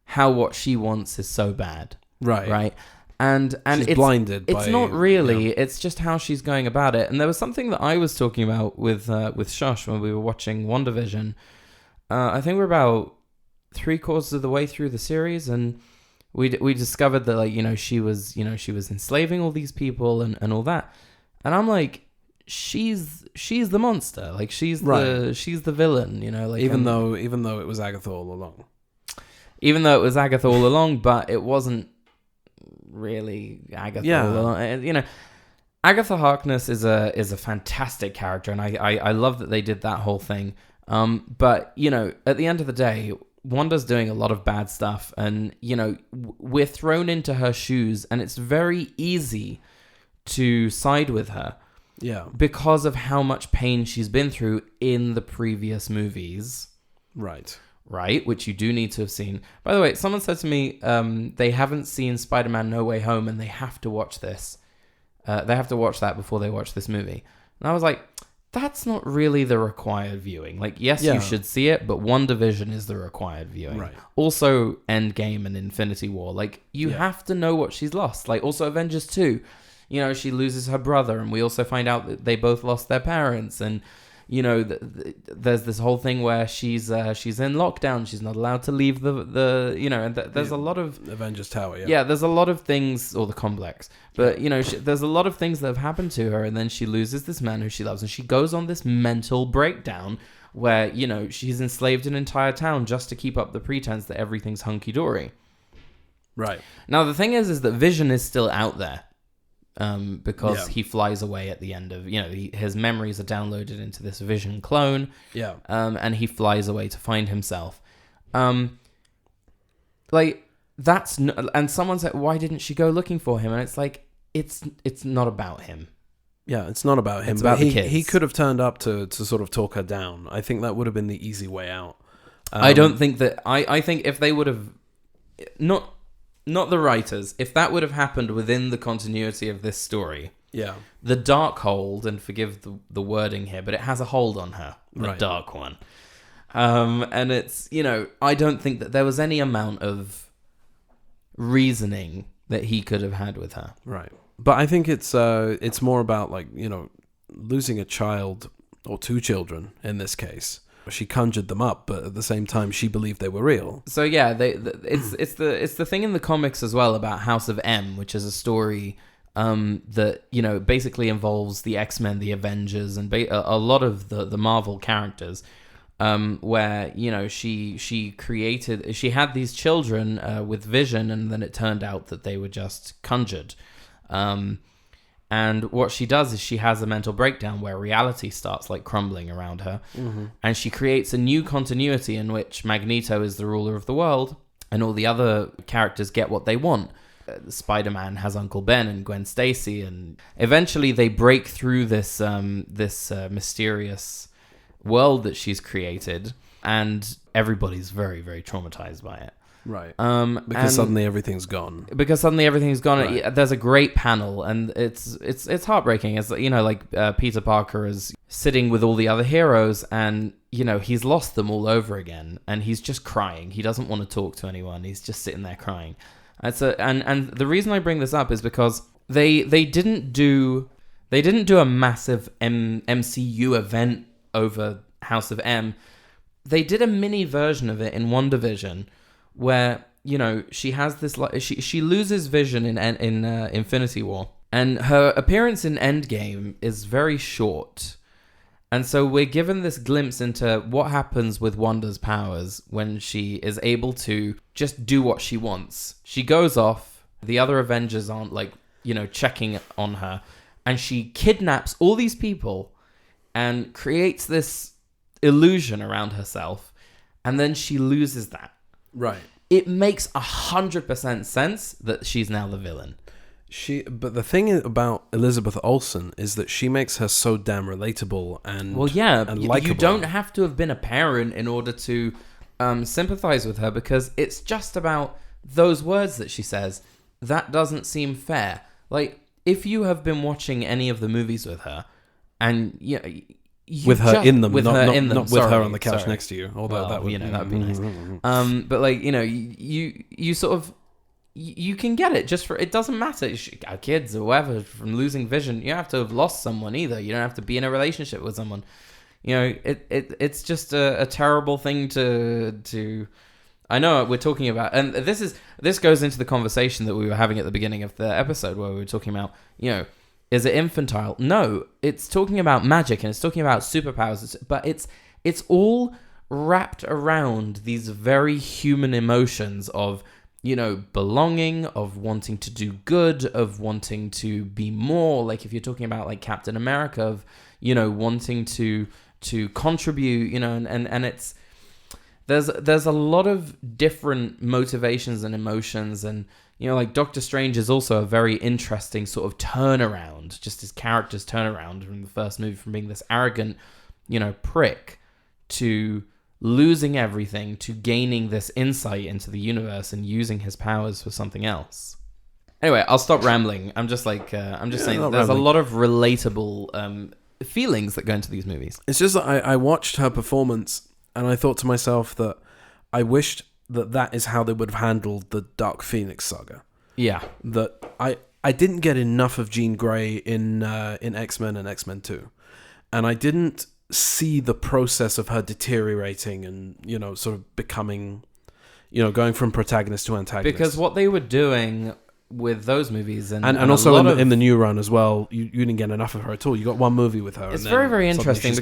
A: how what she wants is so bad. Right. And
B: she's blinded.
A: It's not really. It's just how she's going about it. And there was something that I was talking about with Shush when we were watching WandaVision. I think we're about 3/4 of the way through the series, and we discovered that she was enslaving all these people and all that. And I'm like, she's the monster. Like she's the villain, you know, like
B: even though it was Agatha all along.
A: Even though it was Agatha all along, but it wasn't really Agatha all along. You know, Agatha Harkness is a fantastic character, and I love that they did that whole thing. But, you know, at the end of the day, Wanda's doing a lot of bad stuff, and, you know, we're thrown into her shoes, and it's very easy to side with her.
B: Yeah.
A: Because of how much pain she's been through in the previous movies. Right, which you do need to have seen. By the way, someone said to me they haven't seen Spider-Man No Way Home, and they have to watch this. They have to watch that before they watch this movie. And I was like, that's not really the required viewing. Like, yes, you should see it, but WandaVision is the required viewing.
B: Right.
A: Also, Endgame and Infinity War. Like, you have to know what she's lost. Like, also Avengers 2. You know, she loses her brother, and we also find out that they both lost their parents. And, you know, there's this whole thing where she's in lockdown. She's not allowed to leave the you know, and there's a lot of...
B: Avengers Tower,
A: Yeah, there's a lot of things, or the complex. But, you know, there's a lot of things that have happened to her, and then she loses this man who she loves, and she goes on this mental breakdown where, you know, she's enslaved an entire town just to keep up the pretense that everything's hunky-dory.
B: Right.
A: Now, the thing is that Vision is still out there. Because he flies away at the end of, you know, his memories are downloaded into this Vision clone.
B: Yeah.
A: And he flies away to find himself. Like, that's and someone said, why didn't she go looking for him? And it's like, it's not about him.
B: Yeah, it's not about him.
A: It's about the kids.
B: He could have turned up to sort of talk her down. I think that would have been the easy way out.
A: I don't think that... I think if they would have... Not the writers. If that would have happened within the continuity of this story, the dark hold, and forgive the wording here, but it has a hold on her, the dark one. And it's, you know, I don't think that there was any amount of reasoning that he could have had with her.
B: Right. But I think it's more about, like, you know, losing a child or two children in this case. She conjured them up, but at the same time, she believed they were real.
A: So yeah, it's the thing in the comics as well about House of M, which is a story that, you know, basically involves the X-Men, the Avengers, and a lot of the Marvel characters, where, you know, she had these children with Vision, and then it turned out that they were just conjured. And what she does is she has a mental breakdown where reality starts like crumbling around her. Mm-hmm. And she creates a new continuity in which Magneto is the ruler of the world and all the other characters get what they want. Spider-Man has Uncle Ben and Gwen Stacy, and eventually they break through this mysterious world that she's created, and everybody's very, very traumatized by it.
B: Right. Because suddenly everything's gone.
A: Right. There's a great panel, and it's heartbreaking. It's, you know, like Peter Parker is sitting with all the other heroes, and, you know, he's lost them all over again, and he's just crying. He doesn't want to talk to anyone. He's just sitting there crying. And the reason I bring this up is because they didn't do a massive MCU event over House of M. They did a mini version of it in WandaVision, where, you know, she has this, like, she loses Vision in Infinity War, and her appearance in Endgame is very short, and so we're given this glimpse into what happens with Wanda's powers when she is able to just do what she wants. She goes off, the other Avengers aren't, like, you know, checking on her, and she kidnaps all these people and creates this illusion around herself, and then she loses that.
B: Right.
A: It makes 100% sense that she's now the villain.
B: But the thing about Elizabeth Olsen is that she makes her so damn relatable and likable.
A: You don't have to have been a parent in order to sympathize with her, because it's just about those words that she says. That doesn't seem fair. Like, if you have been watching any of the movies with her, and
B: with her in them, not with her on the couch next to you. Although that would,
A: that'd be nice. But, like, you know, you sort of, you can get it. Just for, it doesn't matter. Our kids or whatever, from losing Vision, you don't have to have lost someone either. You don't have to be in a relationship with someone. You know, it's just a terrible thing to. I know we're talking about, and this goes into the conversation that we were having at the beginning of the episode, where we were talking about, you know, Is it infantile? No, it's talking about magic and it's talking about superpowers, but it's all wrapped around these very human emotions of, belonging, of wanting to do good, of wanting to be more. Like if you're talking about like Captain America, of, wanting to contribute, and it's, there's a lot of different motivations and emotions, and like Doctor Strange is also a very interesting sort of turnaround, just his character's turnaround from the first movie, from being this arrogant, prick, to losing everything, to gaining this insight into the universe and using his powers for something else. Anyway, I'll stop rambling. I'm just saying that there's a lot of relatable feelings that go into these movies.
B: It's just that I watched her performance and I thought to myself that I wished that is how they would have handled the Dark Phoenix saga.
A: Yeah.
B: That I didn't get enough of Jean Grey in X-Men and X-Men 2. And I didn't see the process of her deteriorating and, sort of becoming, going from protagonist to antagonist.
A: Because what they were doing with those movies and
B: also in the new run as well, you didn't get enough of her at all. You got one movie with her.
A: It's very, very interesting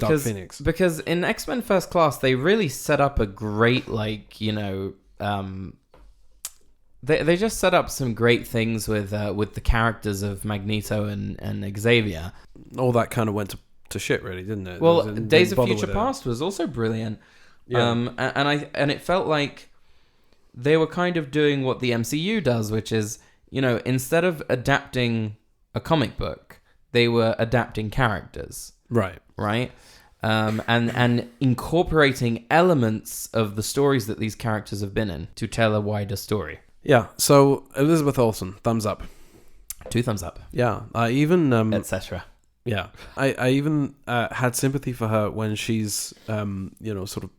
A: because in X-Men First Class they really set up a great they just set up some great things with the characters of Magneto and Xavier.
B: All that kind of went to shit, really, didn't it?
A: Well, Days of Future Past was also brilliant. Yeah. And it felt like they were kind of doing what the MCU does, which is, instead of adapting a comic book, they were adapting characters.
B: Right.
A: And incorporating elements of the stories that these characters have been in to tell a wider story.
B: Yeah. So Elizabeth Olsen, thumbs up.
A: 2 thumbs up.
B: Yeah. I even
A: etc.
B: Yeah. I even had sympathy for her when she's sort of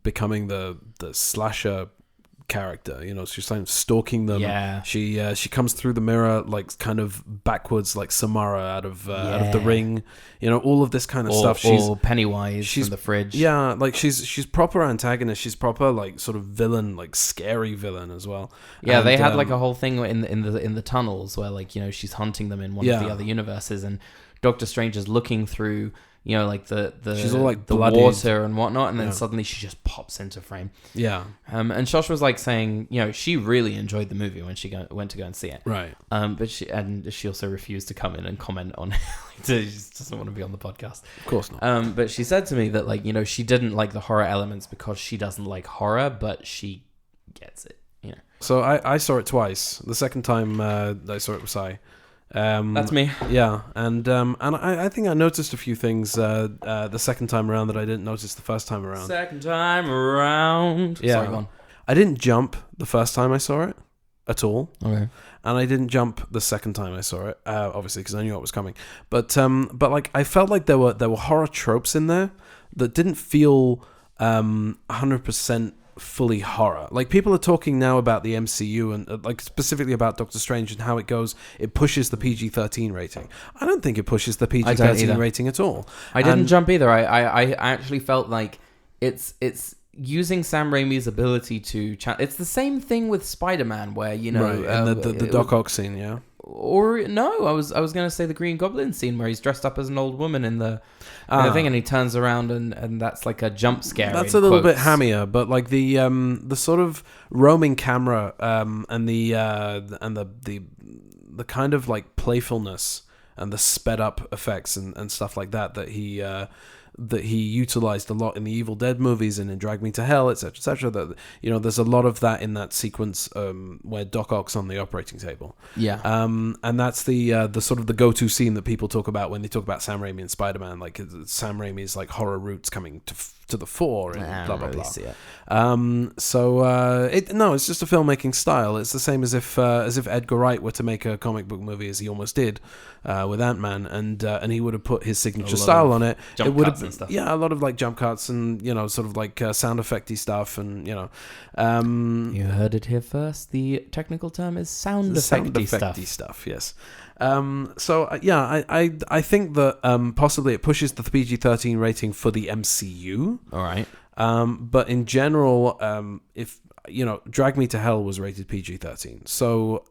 B: becoming the slasher character, she's kind of stalking them.
A: Yeah.
B: She comes through the mirror like kind of backwards, like Samara out of the Ring. All of this kind of stuff.
A: Or Pennywise from the fridge.
B: Yeah, like she's proper antagonist. She's proper like sort of villain, like scary villain as well.
A: Yeah, and they had like a whole thing in the tunnels where like she's hunting them in one of the other universes, and Doctor Strange is looking through. Like the
B: she's all like
A: the
B: bloodied.
A: water and whatnot, and then suddenly she just pops into frame.
B: Yeah.
A: And Shosh was like saying, she really enjoyed the movie when she went to go and see it.
B: Right.
A: But she also refused to come in and comment on it. She just doesn't want to be on the podcast.
B: Of course not.
A: But she said to me that she didn't like the horror elements because she doesn't like horror, but she gets it.
B: So I saw it twice. The second time I saw it with Sai.
A: That's me.
B: Yeah, and I think I noticed a few things the second time around that I didn't notice the first time around.
A: Second time around.
B: Yeah.
A: Sorry, go on.
B: I didn't jump the first time I saw it at all.
A: Okay.
B: And I didn't jump the second time I saw it, obviously because I knew it was coming. But like I felt like there were horror tropes in there that didn't feel 100% fully horror. Like people are talking now about the MCU and like specifically about Doctor Strange and how it pushes the PG-13 rating. I don't think it pushes the PG-13 rating at all.
A: I didn't jump either. I actually felt like it's using Sam Raimi's ability to it's the same thing with Spider-Man where
B: and the Doc Ock scene, yeah.
A: Or no, I was going to say the Green Goblin scene where he's dressed up as an old woman in the thing, and he turns around and that's like a jump scare.
B: That's a little bit hammier, but like the sort of roaming camera and the kind of like playfulness and the sped up effects and stuff like that he utilized a lot in the Evil Dead movies and in Drag Me to Hell, etc., etc. That there's a lot of that in that sequence where Doc Ock's on the operating table.
A: Yeah.
B: And that's the sort of the go-to scene that people talk about when they talk about Sam Raimi and Spider-Man. Like Sam Raimi's like horror roots coming to the fore and blah blah blah.
A: See it.
B: It's just a filmmaking style. It's the same as if Edgar Wright were to make a comic book movie, as he almost did with Ant-Man, and he would have put his signature style on it.
A: It would have. Stuff.
B: Yeah, a lot of like jump cuts and sort of like sound effecty stuff and
A: you heard it here first. The technical term is sound effecty
B: stuff. Yes. I think that possibly it pushes the PG-13 rating for the MCU.
A: All right.
B: But in general, if Drag Me to Hell was rated PG-13, so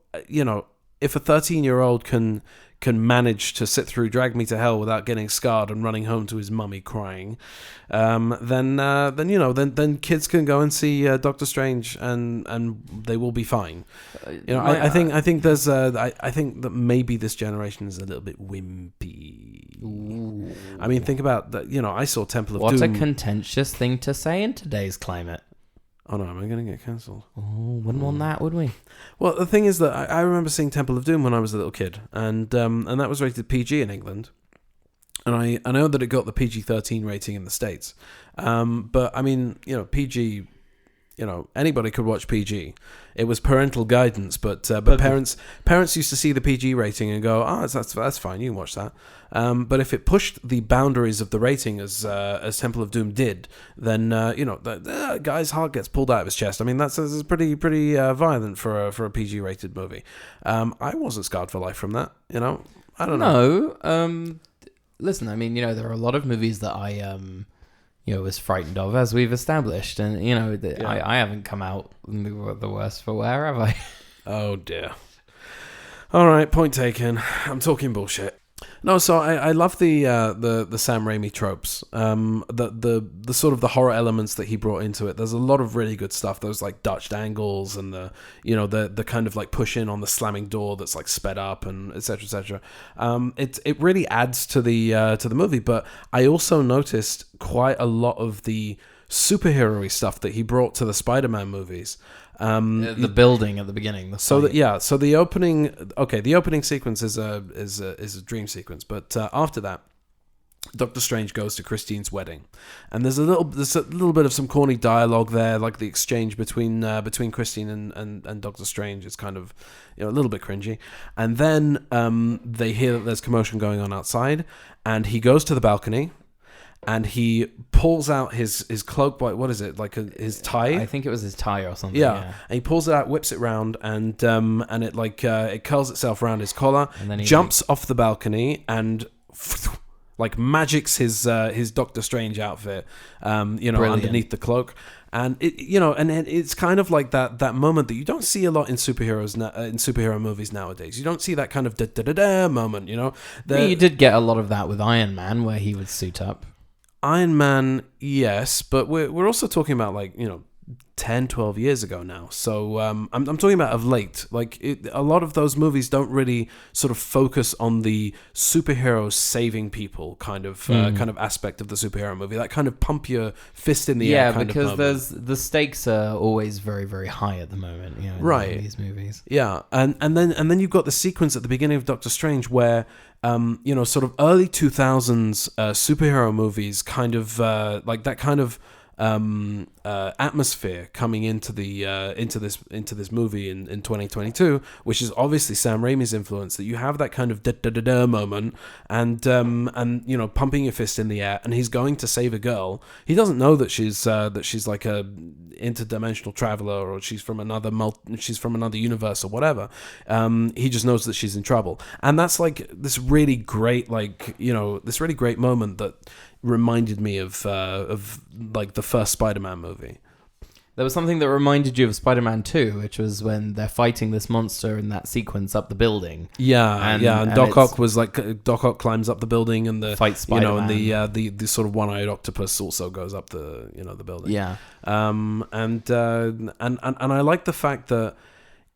B: if a 13-year-old can manage to sit through Drag Me to Hell without getting scarred and running home to his mummy crying, then kids can go and see Doctor Strange and they will be fine. I think there's I think that maybe this generation is a little bit wimpy.
A: Ooh.
B: I mean, think about that. I saw Temple of Doom.
A: What a contentious thing to say in today's climate.
B: Oh no, am I going to get cancelled?
A: Oh, wouldn't want that, would we?
B: Well, the thing is that I remember seeing Temple of Doom when I was a little kid, and that was rated PG in England, and I know that it got the PG-13 rating in the States, but I mean, PG, anybody could watch PG. It was parental guidance, but parents used to see the PG rating and go, that's fine, you can watch that. But if it pushed the boundaries of the rating as Temple of Doom did, then the guy's heart gets pulled out of his chest. I mean, that's pretty violent for a PG rated movie. I wasn't scarred for life from that. I don't know.
A: No. Listen, I mean, there are a lot of movies that I was frightened of, as we've established, and I haven't come out the worst for wear, have I?
B: Oh dear. All right, point taken. I'm talking bullshit. No, so I love the Sam Raimi tropes, the sort of the horror elements that he brought into it. There's a lot of really good stuff. Those like Dutch angles and the kind of like push in on the slamming door that's like sped up and etc. etc. It really adds to the movie. But I also noticed quite a lot of the superhero-y stuff that he brought to the Spider-Man movies.
A: The building at the beginning.
B: So the opening sequence is a dream sequence, but after that, Doctor Strange goes to Christine's wedding, and there's a little bit of some corny dialogue there, like the exchange between Christine and Doctor Strange is kind of a little bit cringy, and then they hear that there's commotion going on outside, and he goes to the balcony. And he pulls out his cloak, what is it, like his tie?
A: I think it was his tie or something.
B: Yeah. And he pulls it out, whips it round, and it it curls itself around his collar, and then he jumps off the balcony and like magics his Doctor Strange outfit, underneath the cloak. And it's kind of like that moment that you don't see a lot in superhero movies nowadays. You don't see that kind of da-da-da-da moment, You
A: did get a lot of that with Iron Man, where he would suit up.
B: Iron Man, yes, but we're also talking about 10, 12 years ago now. So I'm talking about of late. A lot of those movies don't really sort of focus on the superhero saving people kind of aspect of the superhero movie. That kind of pump your fist in the air kind of moment.
A: Because the stakes are always very, very high at the moment. In these movies.
B: Yeah, and then you've got the sequence at the beginning of Doctor Strange where sort of early 2000s superhero movies kind of like that kind of atmosphere coming into this movie in 2022, which is obviously Sam Raimi's influence. That you have that kind of da-da-da-da moment, and pumping your fist in the air, and he's going to save a girl. He doesn't know that she's like a interdimensional traveler, or she's from another universe or whatever. He just knows that she's in trouble, and that's like this really great moment that reminded me of like the first Spider-Man movie.
A: There was something that reminded you of Spider-Man 2, which was when they're fighting this monster in that sequence up the building.
B: And Doc Ock climbs up the building, and the
A: fight Spider-Man.
B: And the sort of one-eyed octopus also goes up the building.
A: Yeah.
B: And I like the fact that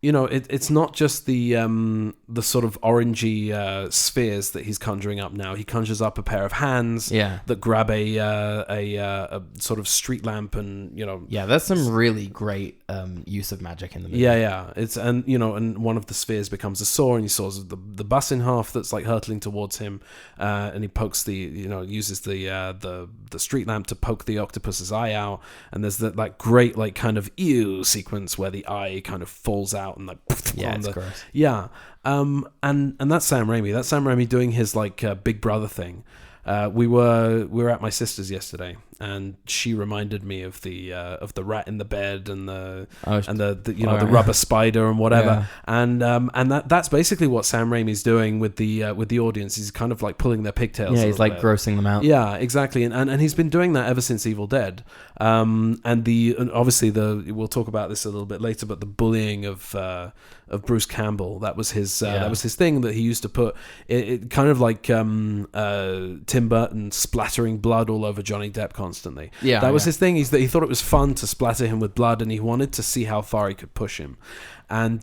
B: it's not just the sort of orangey spheres that he's conjuring up now. He conjures up a pair of hands that grab a sort of street lamp, and
A: there's some really great use of magic in the movie.
B: It's and one of the spheres becomes a saw, and he saws the bus in half that's like hurtling towards him, and he pokes uses the street lamp to poke the octopus's eye out, and there's that great kind of ew sequence where the eye kind of falls out. And
A: it's gross.
B: And that's Sam Raimi. That's Sam Raimi doing his Big Brother thing. We were at my sister's yesterday, and she reminded me of the rat in the bed and the
A: right.
B: rubber spider and whatever.
A: Yeah.
B: And that's basically what Sam Raimi's doing with the audience. He's kind of like pulling their pigtails.
A: Yeah, he's like grossing them out.
B: Yeah, exactly, and he's been doing that ever since Evil Dead. And obviously we'll talk about this a little bit later, but the bullying of Bruce Campbell, that was his thing that he used to put. It kind of like Tim Burton splattering blood all over Johnny Depp constantly.
A: Yeah,
B: that was his thing. He thought it was fun to splatter him with blood, and he wanted to see how far he could push him. And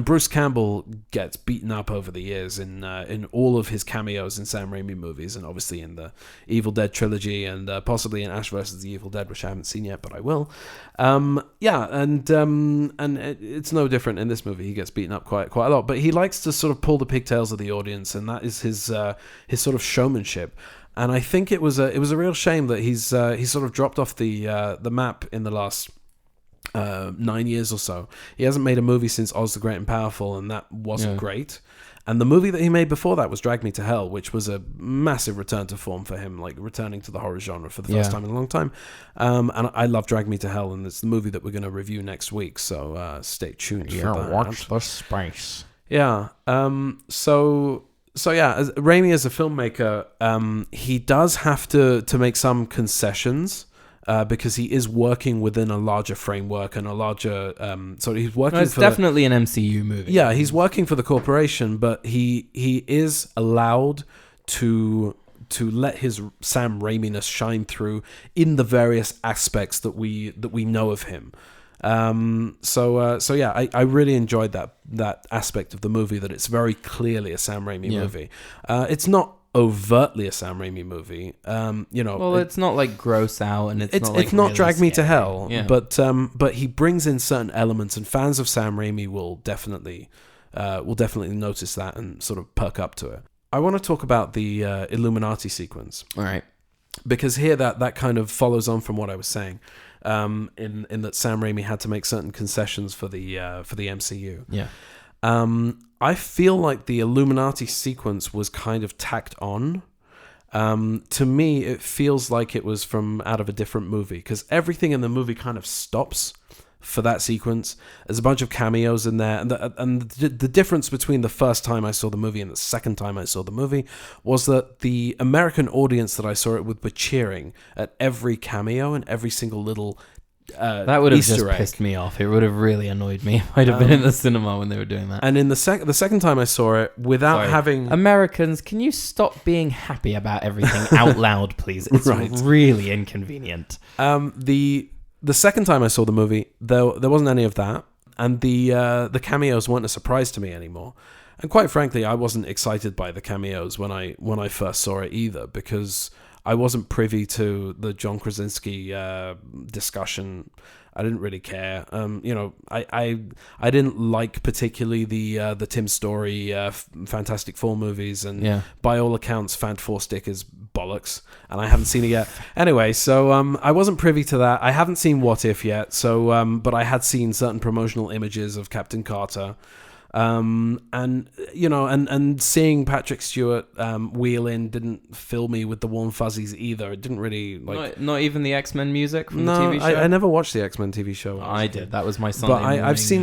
B: Bruce Campbell gets beaten up over the years in all of his cameos in Sam Raimi movies, and obviously in the Evil Dead trilogy, and possibly in Ash vs. the Evil Dead, which I haven't seen yet, but I will. And it's no different in this movie. He gets beaten up quite a lot, but he likes to sort of pull the pigtails of the audience, and that is his sort of showmanship. And I think it was a real shame that he's sort of dropped off the map in the last 9 years or so. He hasn't made a movie since Oz the Great and Powerful, and that wasn't great. And the movie that he made before that was Drag Me to Hell, which was a massive return to form for him, like returning to the horror genre for the first time in a long time. And I love Drag Me to Hell, and it's the movie that we're going to review next week, so stay tuned for that.
A: Watch the space.
B: Yeah. So yeah, as Raimi as a filmmaker, he does have to make some concessions. Because he is working within a larger framework and a larger... so he's working
A: it's definitely an MCU movie.
B: Yeah, he's working for the corporation, but he is allowed to let his Sam Raimi-ness shine through in the various aspects that we know of him. So yeah, I really enjoyed that aspect of the movie, that it's very clearly a Sam Raimi movie. It's not overtly a Sam Raimi movie, well,
A: it's not like gross out, and it's not like
B: it's not
A: really
B: Drag Me to
A: scary.
B: Hell,
A: Yeah.
B: but he brings in certain elements, and fans of Sam Raimi will definitely notice that and sort of perk up to it. I want to talk about the Illuminati sequence,
A: All right.
B: because here that kind of follows on from what I was saying, in that Sam Raimi had to make certain concessions for the MCU.
A: Yeah.
B: I feel like the Illuminati sequence was kind of tacked on. To me, it feels like it was from out of a different movie, because everything in the movie kind of stops for that sequence. There's a bunch of cameos in there, and the difference between the first time I saw the movie and the second time I saw the movie was that the American audience that I saw it with were cheering at every cameo and every single little
A: that would have
B: Easter
A: just
B: egg.
A: Pissed me off. It would have really annoyed me if I'd have been in the cinema when they were doing that.
B: And in the second time I saw it, without having...
A: Americans, can you stop being happy about everything out loud, please? It's really inconvenient.
B: The second time I saw the movie, there wasn't any of that, and the cameos weren't a surprise to me anymore. And quite frankly, I wasn't excited by the cameos when I first saw it either, because I wasn't privy to the John Krasinski discussion. I didn't really care. I didn't like particularly the Tim Story Fantastic Four movies, and by all accounts, Fant Four Stick is bollocks, and I haven't seen it yet. Anyway, so I wasn't privy to that. I haven't seen What If yet, so but I had seen certain promotional images of Captain Carter. And seeing Patrick Stewart wheel in didn't fill me with the warm fuzzies either. It didn't really like
A: not even the X-Men music from the TV show.
B: I never watched the X-Men TV show.
A: I did. That was my Sunday morning.
B: But I've seen.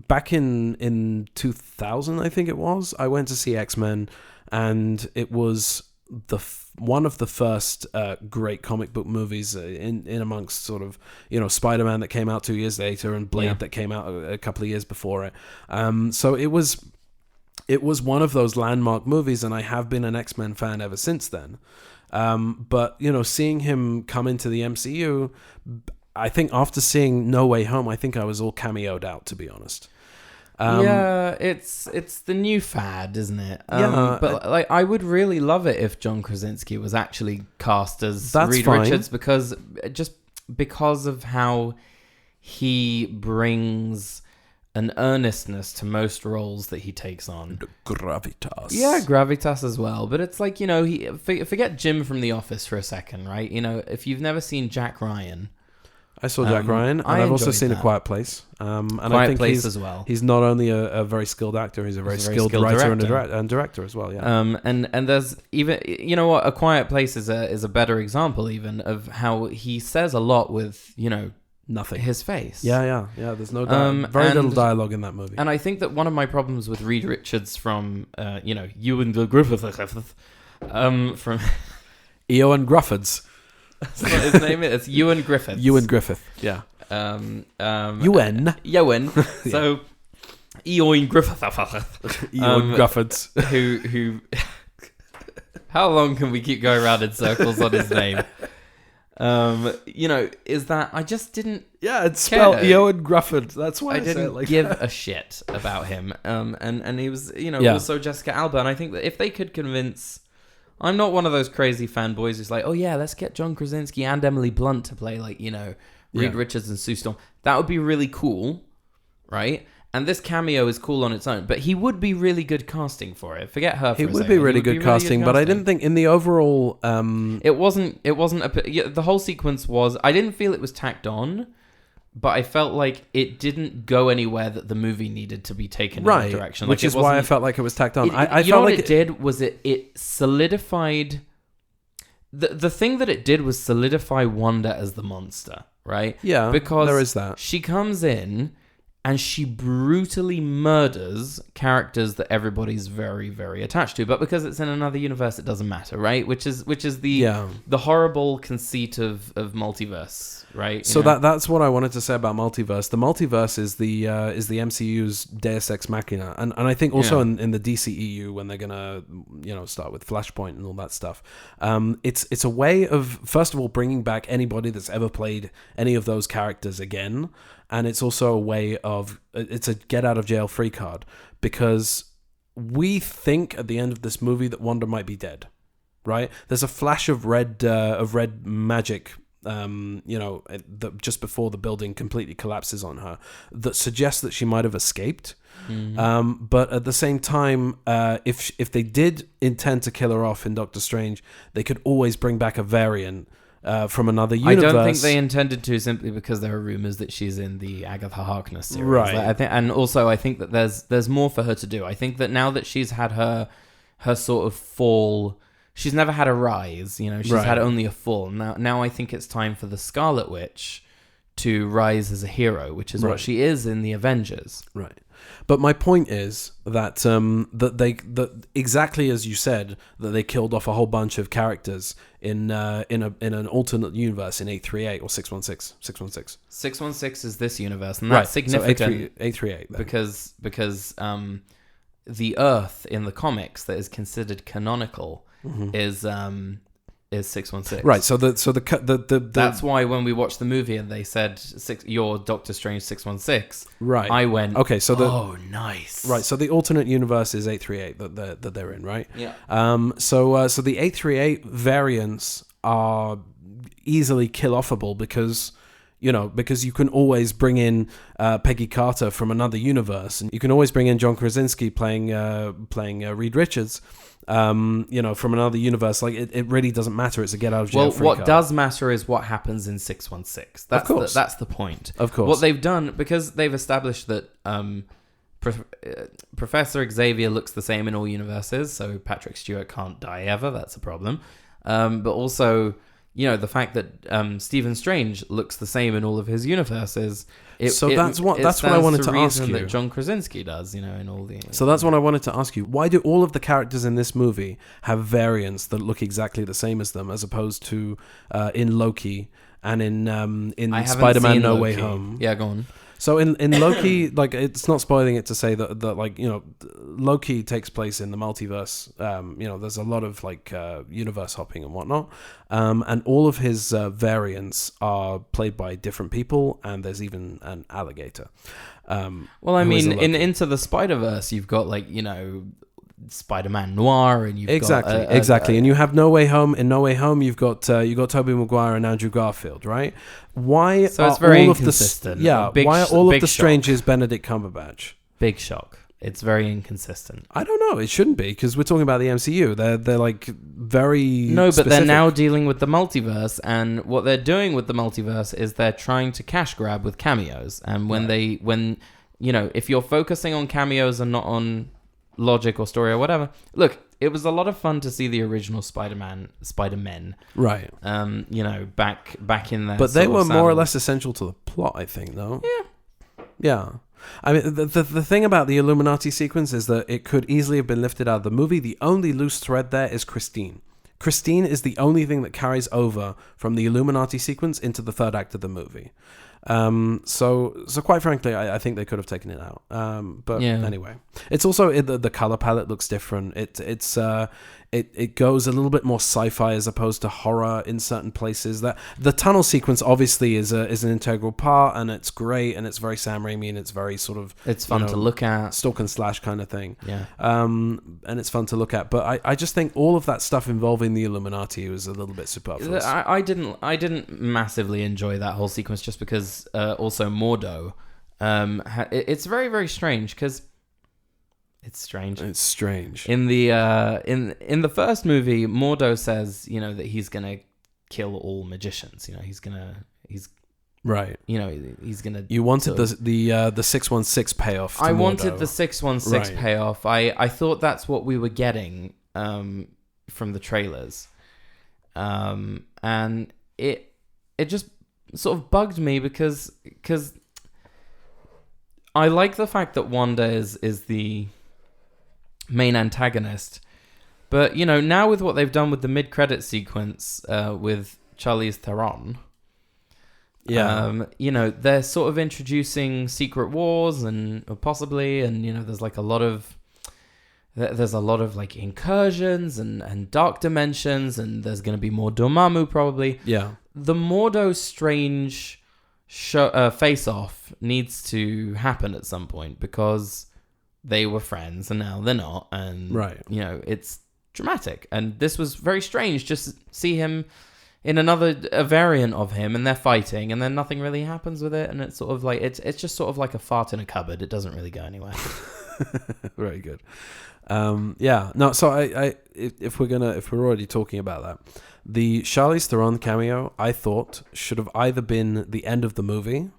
B: Back in 2000, I think it was. I went to see X-Men, and it was one of the first great comic book movies in amongst sort of, Spider-Man that came out 2 years later, and Blade that came out a couple of years before it. So it was one of those landmark movies, and I have been an X-Men fan ever since then. But seeing him come into the MCU, I think after seeing No Way Home, I think I was all cameoed out, to be honest.
A: It's the new fad, isn't it? But I would really love it if John Krasinski was actually cast as Reed Richards, because of how he brings an earnestness to most roles that he takes on.
B: The gravitas.
A: Yeah, gravitas as well. But it's like, forget Jim from The Office for a second, right? If you've never seen Jack Ryan...
B: I saw Jack Ryan, and I've also seen A Quiet Place. And
A: Quiet
B: I think
A: Place as well.
B: He's not only a very skilled actor; he's a very skilled writer and director as well. Yeah.
A: And there's even, you know what, A Quiet Place is a better example even of how he says a lot with, you know,
B: nothing.
A: His face.
B: Yeah. There's no very little dialogue in that movie.
A: And I think that one of my problems with Reed Richards from, you know, Ewan Griffith, from
B: Ewan Gruffords.
A: That's not his name. It's Ewan Griffith.
B: Ewan Griffith. Yeah. Ewan.
A: So Ewan Griffith.
B: Ewan Gruffords.
A: Who? How long can we keep going around in circles on his name? You know, is that I just didn't.
B: Yeah, it's spelled Ewan Grufford. That's why I
A: didn't give a shit about him. And he was, you know, also Jessica Alba. And I think that if they could convince, I'm not one of those crazy fanboys who's like, oh yeah, let's get John Krasinski and Emily Blunt to play, like, you know, Reed Richards and Sue Storm. That would be really cool, right? And this cameo is cool on its own, but he would be really good casting for it. Forget her.
B: He would be really good casting, but I didn't think in the overall.
A: It wasn't. The whole sequence was. I didn't feel it was tacked on, but I felt like it didn't go anywhere that the movie needed to be taken in that direction.
B: Which is why I felt like it was tacked on. I
A: felt
B: like
A: what it did was it solidified. The thing that it did was solidify Wanda as the monster, right?
B: Yeah,
A: because
B: there is that.
A: She comes in and she brutally murders characters that everybody's very, very attached to. But because it's in another universe, it doesn't matter, right? Which is the horrible conceit of multiverse, right?
B: So that's what I wanted to say about multiverse. The multiverse is the MCU's Deus Ex Machina, and I think also in the DCEU when they're gonna start with Flashpoint and all that stuff. It's a way of, first of all, bringing back anybody that's ever played any of those characters again. And it's also a way of, it's a get out of jail free card, because we think at the end of this movie that Wanda might be dead, right? There's a flash of red magic, just before the building completely collapses on her, that suggests that she might have escaped. Mm-hmm. But at the same time, if they did intend to kill her off in Doctor Strange, they could always bring back a variant from another universe.
A: I don't think they intended to, simply because there are rumors that she's in the Agatha Harkness series.
B: Right.
A: I think that there's more for her to do. I think that now that she's had her sort of fall, she's never had a rise. She's had only a fall. Now I think it's time for the Scarlet Witch to rise as a hero, which is what she is in the Avengers.
B: Right. But my point is that that exactly as you said, that they killed off a whole bunch of characters in an alternate universe in 838 or 616.
A: 616 is this universe, and that's significant.
B: So 838 then.
A: because the Earth in the comics that is considered canonical is 616.
B: Right. So the
A: that's why when we watched the movie and they said you're Doctor Strange 616.
B: Right.
A: I went,
B: okay. So
A: oh, nice.
B: Right. So the alternate universe is 838 that they're in, right?
A: Yeah.
B: So the 838 variants are easily kill offable because you can always bring in Peggy Carter from another universe, and you can always bring in John Krasinski playing Reed Richards. From another universe. Like it really doesn't matter. It's a get out of jail free card.
A: What does matter is what happens in 616. That's the point.
B: Of course.
A: What they've done, because they've established that Professor Xavier looks the same in all universes, so Patrick Stewart can't die ever. That's a problem. But also, the fact that Stephen Strange looks the same in all of his universes.
B: That's what I wanted to ask you.
A: That John Krasinski does, in all the.
B: So that's what I wanted to ask you. Why do all of the characters in this movie have variants that look exactly the same as them, as opposed to in Loki and in Spider-Man No Way Home?
A: Yeah, go on.
B: So in Loki, like, it's not spoiling it to say that Loki takes place in the multiverse. There's a lot of universe hopping and whatnot, and all of his variants are played by different people, and there's even an alligator.
A: In Into the Spider-Verse, you've got Spider-Man Noir, and you've
B: exactly, and you have No Way Home. In No Way Home, you've got Tobey Maguire and Andrew Garfield, right? Why?
A: So it's very inconsistent.
B: Why are all of the strangers Benedict Cumberbatch?
A: Big shock. It's very inconsistent.
B: I don't know. It shouldn't be, because we're talking about the MCU. They're like very
A: but
B: specific.
A: they're now dealing with the multiverse, and what they're doing with the multiverse is they're trying to cash grab with cameos. And when if you're focusing on cameos and not on logic or story or whatever, look, it was a lot of fun to see the original Spider-Men,
B: right?
A: Back in there.
B: But they were more or less essential to the plot, I think, though. Yeah. I mean, the thing about the Illuminati sequence is that it could easily have been lifted out of the movie. The only loose thread there is Christine. Christine is the only thing that carries over from the Illuminati sequence into the third act of the movie. So quite frankly, I think they could have taken it out. But anyway, it's also the color palette looks different. It goes a little bit more sci-fi as opposed to horror in certain places. That the tunnel sequence obviously is an integral part, and it's great, and it's very Sam Raimi, and it's very sort of
A: it's fun to look at,
B: stalk and slash kind of thing.
A: Yeah.
B: And it's fun to look at, but I just think all of that stuff involving the Illuminati was a little bit superfluous.
A: I didn't massively enjoy that whole sequence just because also Mordo, it's very, very strange because. It's strange. In the in the first movie, Mordo says, that he's gonna kill all magicians. He's
B: right.
A: He's gonna.
B: You wanted the 616 payoff. To
A: I
B: Mordo.
A: Wanted the 616 payoff. I thought that's what we were getting from the trailers, and it just sort of bugged me because I like the fact that Wanda is the main antagonist, but now with what they've done with the mid-credit sequence with Charlize Theron, they're sort of introducing secret wars and possibly, and there's a lot of like incursions and dark dimensions, and there's going to be more Dormammu probably. The Mordo Strange face-off needs to happen at some point because they were friends and now they're not, and it's dramatic, and this was very strange just to see him in a variant of him, and they're fighting, and then nothing really happens with it, and it's sort of like it's just sort of like a fart in a cupboard. It doesn't really go anywhere.
B: Very good. So if we're already talking about that, the Charlize Theron cameo I thought should have either been the end of the movie,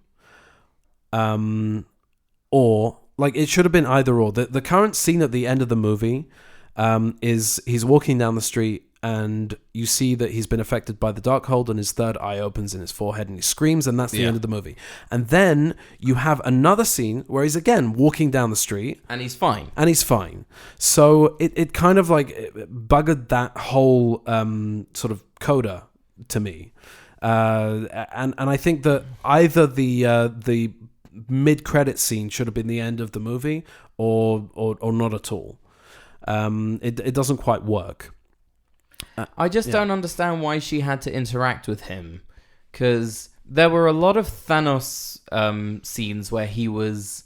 B: or like it should have been either or. The current scene at the end of the movie is he's walking down the street, and you see that he's been affected by the Darkhold, and his third eye opens in his forehead, and he screams, and that's the end of the movie. And then you have another scene where he's again walking down the street,
A: and he's fine.
B: So it kind of like buggered that whole sort of coda to me, and I think that either the mid-credit scene should have been the end of the movie, or not at all. It doesn't quite work.
A: I just don't understand why she had to interact with him, because there were a lot of Thanos scenes where he was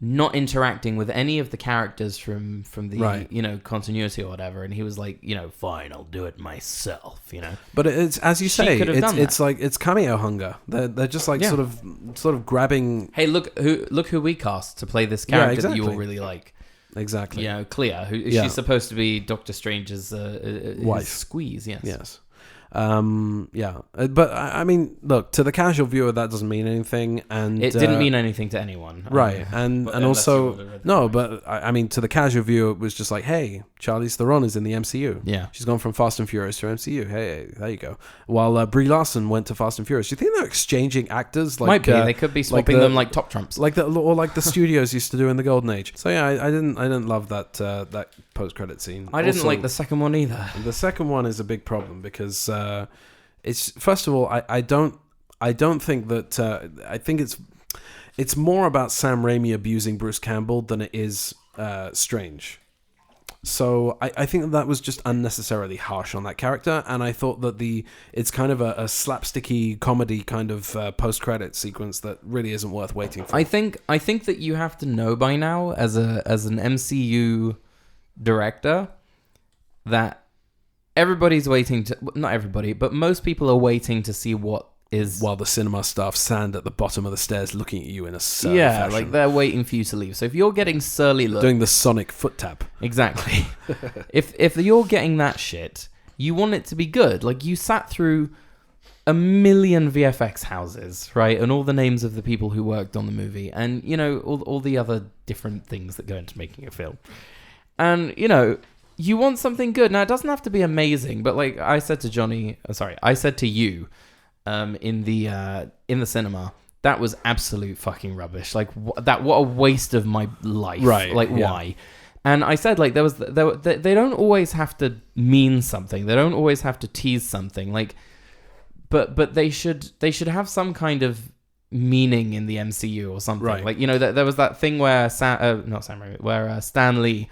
A: not interacting with any of the characters from the continuity or whatever, and he was like, fine, I'll do it myself,
B: But it's, as you say, it's like it's cameo hunger. They're just like sort of grabbing.
A: Hey, look who we cast to play this character that you all really like.
B: Exactly.
A: Clea, she's supposed to be Doctor Strange's wife. Squeeze, yes.
B: Yes. But I mean, look, to the casual viewer, that doesn't mean anything, and
A: it didn't mean anything to anyone,
B: right? And also, no, but I mean, to the casual viewer, it was just like, hey, Charlize Theron is in the MCU.
A: Yeah,
B: she's gone from Fast and Furious to MCU. Hey, there you go. While Brie Larson went to Fast and Furious. Do you think they're exchanging actors? Like,
A: might be. They could be swapping them like top trumps,
B: like the studios used to do in the Golden Age. So yeah, I didn't love that post-credit scene.
A: I didn't like the second one either.
B: The second one is a big problem because it's, first of all, I don't think that I think it's more about Sam Raimi abusing Bruce Campbell than it is Strange. So I think that was just unnecessarily harsh on that character, and I thought that it's kind of a slapsticky comedy kind of post-credit sequence that really isn't worth waiting for.
A: I think that you have to know by now as an MCU director that everybody's waiting to, not everybody, but most people are waiting to see what is...
B: While the cinema staff stand at the bottom of the stairs looking at you in a surly
A: Yeah,
B: fashion.
A: like they're waiting for you to leave. So if you're getting surly look...
B: Doing the Sonic foot tap.
A: Exactly. If you're getting that shit, you want it to be good. Like, you sat through a million VFX houses, right? And all the names of the people who worked on the movie. And, you know, all the other different things that go into making a film. And, you know... You want something good. Now, it doesn't have to be amazing, but like I said to Jonny, I said to you in the cinema, that was absolute fucking rubbish. Like, what a waste of my life.
B: Right.
A: Like,
B: yeah.
A: why? And I said, like, they don't always have to mean something. They don't always have to tease something. Like, but they should have some kind of meaning in the MCU or something.
B: Right.
A: Like, you know, there was that thing where Stan Lee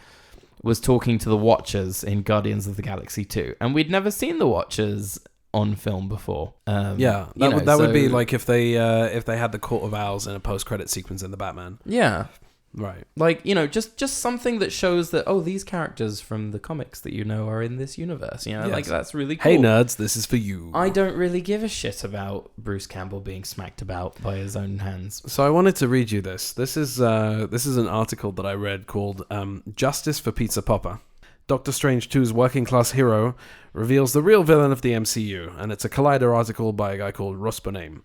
A: was talking to the Watchers in Guardians of the Galaxy 2, and we'd never seen the Watchers on film before.
B: That would be like if they had the Court of Owls in a post-credit sequence in the Batman.
A: Yeah.
B: Right.
A: Like, you know, just something that shows that, oh, these characters from the comics that you know are in this universe. You know,
B: Yes.
A: like, that's really cool.
B: Hey, nerds, this is for you.
A: I don't really give a shit about Bruce Campbell being smacked about by his own hands.
B: So I wanted to read you this. This is an article that I read called Justice for Pizza Popper. Doctor Strange 2's working class hero reveals the real villain of the MCU, and it's a Collider article by a guy called Russ Boname.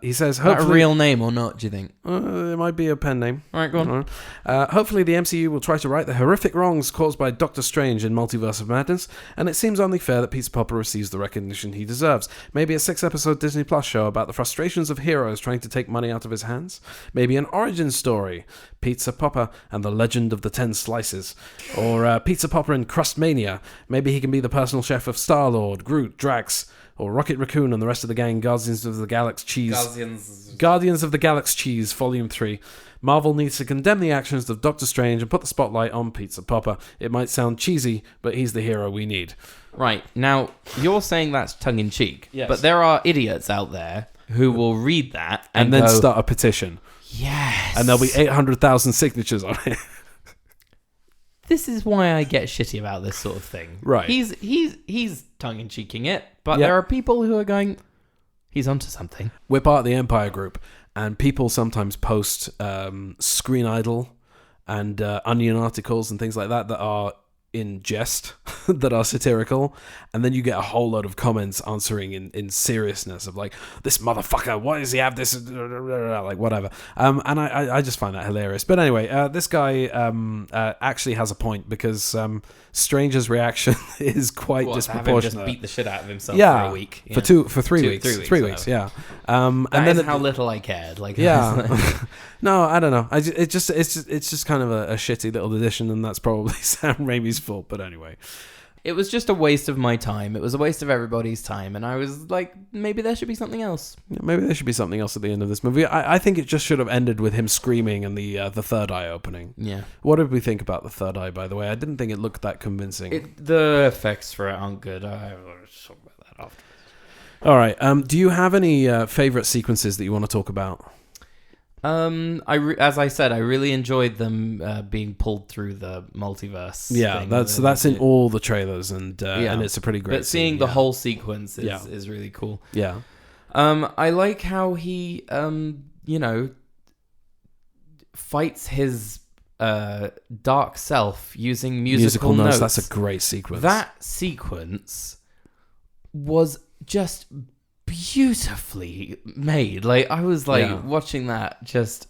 B: He says,
A: Is that a real name or not, do you think?
B: It might be a pen name.
A: All right, go on.
B: Hopefully the MCU will try to right the horrific wrongs caused by Doctor Strange in Multiverse of Madness, and it seems only fair that Pizza Popper receives the recognition he deserves. Maybe a 6-episode Disney Plus show about the frustrations of heroes trying to take money out of his hands. Maybe an origin story, Pizza Popper and the Legend of the 10 Slices. Or Pizza Popper in Crust Mania. Maybe he can be the personal chef of Star-Lord, Groot, Drax, or Rocket Raccoon and the rest of the gang. Guardians of the Galaxy Cheese, Volume 3. Marvel needs to condemn the actions of Doctor Strange and put the spotlight on Pizza Popper. It might sound cheesy, but he's the hero we need.
A: Right. Now, you're saying that's tongue-in-cheek.
B: Yes.
A: But there are idiots out there who will read that
B: And then
A: go,
B: start a petition.
A: yes.
B: And there'll be 800,000 signatures on it.
A: This is why I get shitty about this sort of thing.
B: Right.
A: He's tongue-in-cheeking it, but
B: Yep.
A: there are people who are going, he's onto something.
B: We're part of the Empire Group, and people sometimes post Screen Idol and Onion articles and things like that are in jest, that are satirical, and then you get a whole load of comments answering in seriousness of like, this motherfucker, why does he have this, like whatever, and I just find that hilarious. But anyway, this guy actually has a point, because Strange's reaction is quite disproportionate.
A: Just beat the shit out of himself
B: for
A: a week.
B: For 3 weeks. 3 weeks, yeah.
A: And
B: then
A: is how little I cared. Like,
B: yeah. No, I don't know. It's just kind of a shitty little addition, and that's probably Sam Raimi's fault. But anyway,
A: it was just a waste of my time. It was a waste of everybody's time, and I was like, maybe there should be something else.
B: Maybe there should be something else at the end of this movie. I think it just should have ended with him screaming and the third eye opening.
A: Yeah.
B: What did we think about the third eye, by the way? I didn't think it looked that convincing.
A: The effects for it aren't good. I will talk about that after.
B: All right. Do you have any favorite sequences that you want to talk about?
A: As I said, I really enjoyed them being pulled through the multiverse.
B: Yeah,
A: thing.
B: that's in all the trailers, and it's a pretty great.
A: But seeing
B: scene,
A: the whole sequence is really cool.
B: Yeah.
A: I like how he fights his dark self using musical notes.
B: That's a great sequence.
A: That sequence was just beautifully made. Like, I was like watching that just.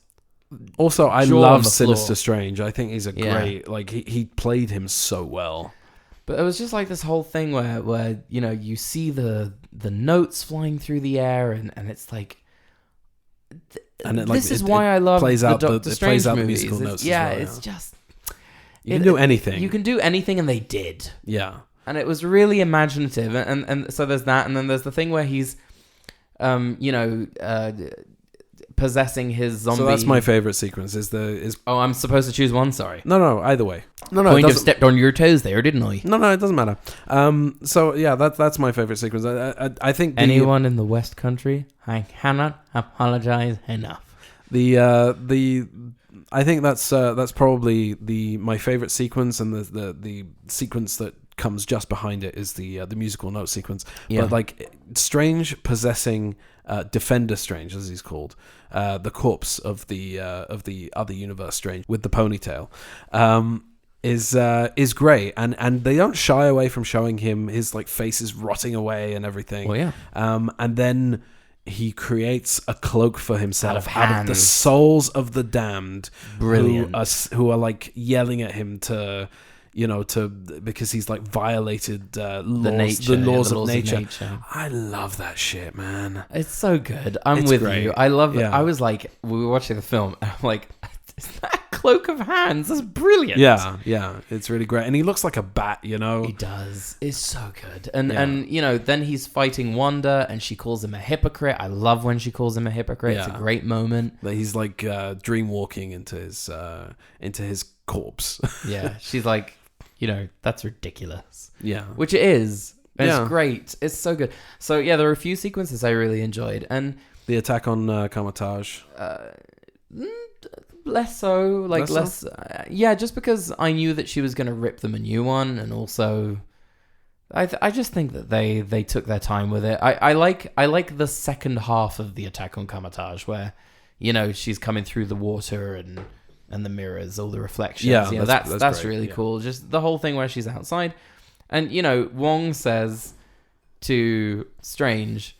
B: Also, I
A: jaw on
B: love
A: the
B: Sinister
A: floor.
B: Strange. I think he's a great, like, he played him so well.
A: But it was just like this whole thing where you see the notes flying through the air, and it's like, this is why I love
B: plays out
A: the Doctor Strange
B: the
A: movies.
B: musical notes.
A: It's just
B: you can do anything.
A: You can do anything, and they did.
B: Yeah,
A: and it was really imaginative, and so there's that, and then there's the thing where he's, possessing his zombie.
B: So that's my favorite sequence.
A: Oh, I'm supposed to choose one. Sorry.
B: No. Either way. No.
A: Kind of stepped on your toes there, didn't I?
B: No. It doesn't matter. So yeah, that's my favorite sequence. I think
A: anyone in the West Country, I cannot apologize enough.
B: I think that's probably my favorite sequence, and the sequence that comes just behind it is the musical note sequence.
A: Yeah.
B: But like Strange possessing Defender Strange, as he's called, the corpse of the other universe Strange with the ponytail, is great, and they don't shy away from showing him his like face is rotting away and everything.
A: Well, yeah.
B: And then he creates a cloak for himself
A: out of
B: the souls of the damned.
A: Brilliant.
B: Who are like yelling at him because he's like violated the laws of nature. I love that shit, man.
A: It's so good. I'm
B: It's
A: with
B: great.
A: you. I love it.
B: Yeah.
A: I was like, we were watching the film, and I'm like, is that a cloak of hands? That's brilliant.
B: Yeah, it's really great, and he looks like a bat,
A: He does. It's so good. And
B: Yeah.
A: and then he's fighting Wanda, and she calls him a hypocrite. I love when she calls him a hypocrite. It's a
B: Yeah.
A: great moment.
B: That he's like dream walking into his corpse.
A: Yeah, she's like, that's ridiculous.
B: Yeah,
A: Which it is. And
B: Yeah.
A: It's great. It's so good. So yeah, there are a few sequences I really enjoyed, and
B: the attack on Kamar-Taj.
A: less so. Like
B: Less
A: yeah, just because I knew that she was going to rip them a new one, and also I just think that they took their time with it. I like the second half of the attack on Kamar-Taj where she's coming through the water and the mirrors, all the reflections.
B: Yeah,
A: that's
B: great,
A: really
B: yeah.
A: cool. Just the whole thing where she's outside, and Wong says to Strange,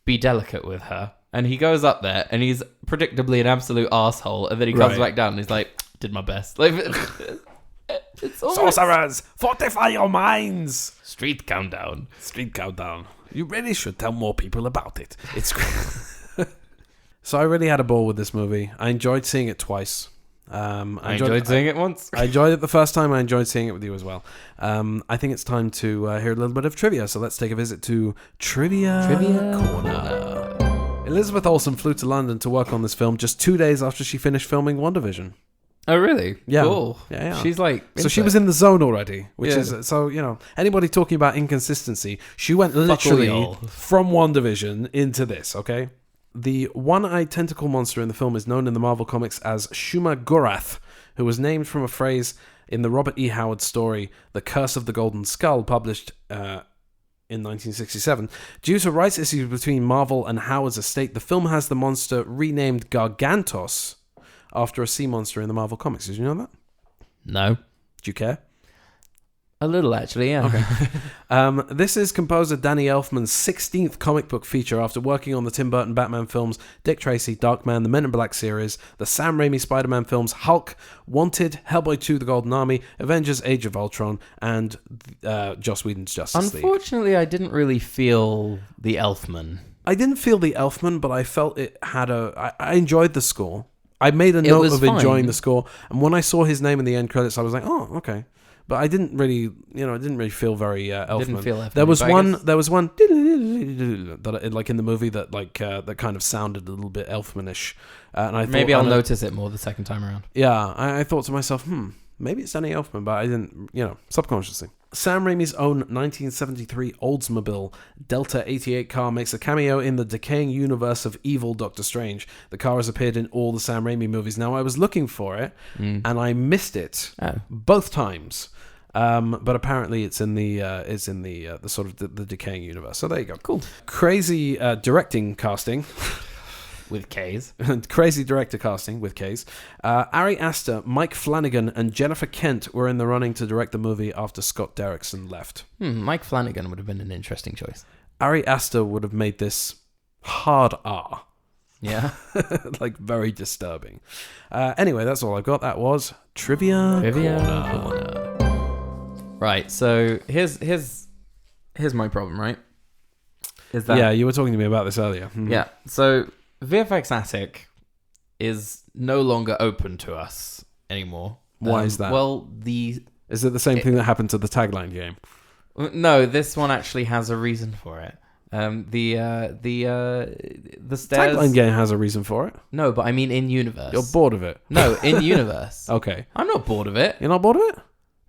A: "Be delicate with her," and he goes up there and he's predictably an absolute asshole, and then he comes
B: Right.
A: back down and he's like, "Did my best." Like it's almost
B: Sorcerers, fortify your minds.
A: street countdown.
B: Street countdown. You really should tell more people about it. It's great. So I really had a ball with this movie. I enjoyed seeing it twice.
A: I enjoyed seeing it once.
B: I enjoyed it the first time. I enjoyed seeing it with you as well. I think it's time to hear a little bit of trivia. So let's take a visit to Trivia Corner. Elizabeth Olsen flew to London to work on this film just 2 days after she finished filming WandaVision.
A: Oh really?
B: Yeah.
A: Cool.
B: Yeah.
A: She's like,
B: So she was in the zone already, which
A: Yeah.
B: is, so, anybody talking about inconsistency, she went literally
A: y'all.
B: from WandaVision into this, okay? The one-eyed tentacle monster in the film is known in the Marvel Comics as Shuma Gorath, who was named from a phrase in the Robert E. Howard story, The Curse of the Golden Skull, published in 1967. Due to rights issues between Marvel and Howard's estate, the film has the monster renamed Gargantos after a sea monster in the Marvel Comics. Did you know that?
A: No.
B: Do you care?
A: A little, actually, yeah.
B: Okay. This is composer Danny Elfman's 16th comic book feature after working on the Tim Burton Batman films, Dick Tracy, Darkman, the Men in Black series, the Sam Raimi Spider-Man films, Hulk, Wanted, Hellboy 2, The Golden Army, Avengers, Age of Ultron, and Joss Whedon's Justice League.
A: Unfortunately, I didn't really feel the Elfman.
B: I didn't feel the Elfman, but I felt it had I enjoyed the score. I made a note of enjoying the score, and when I saw his name in the end credits, I was like, oh, okay. But I didn't really, it didn't really feel very Elfman.
A: Didn't feel Elfman.
B: There was one that, like in the movie, that that kind of sounded a little bit Elfmanish. And I thought,
A: Maybe I'll notice it more the second time around.
B: Yeah, I thought to myself, maybe it's Danny Elfman, but I didn't, subconsciously. Sam Raimi's own 1973 Oldsmobile Delta 88 car makes a cameo in the decaying universe of evil Doctor Strange. The car has appeared in all the Sam Raimi movies. Now, I was looking for it, and I missed it both times. But apparently it's in the sort of the decaying universe. So there you go.
A: Cool.
B: Crazy directing casting.
A: With K's.
B: Crazy director casting with K's. Ari Aster, Mike Flanagan, and Jennifer Kent were in the running to direct the movie after Scott Derrickson left.
A: Mike Flanagan would have been an interesting choice.
B: Ari Aster would have made this hard R.
A: Yeah.
B: Like, very disturbing. Anyway, that's all I've got. That was Trivia Corner.
A: Right, so here's my problem, right? Is that
B: Yeah, you were talking to me about this earlier.
A: Yeah, so VFX Attic is no longer open to us anymore.
B: Why is that?
A: Well,
B: Is it the same thing that happened to the tagline game?
A: No, this one actually has a reason for it. The stairs.
B: Tagline game has a reason for it.
A: No, but I mean in universe.
B: You're bored of it.
A: No, in universe.
B: Okay.
A: I'm not bored of it.
B: You're not bored of it?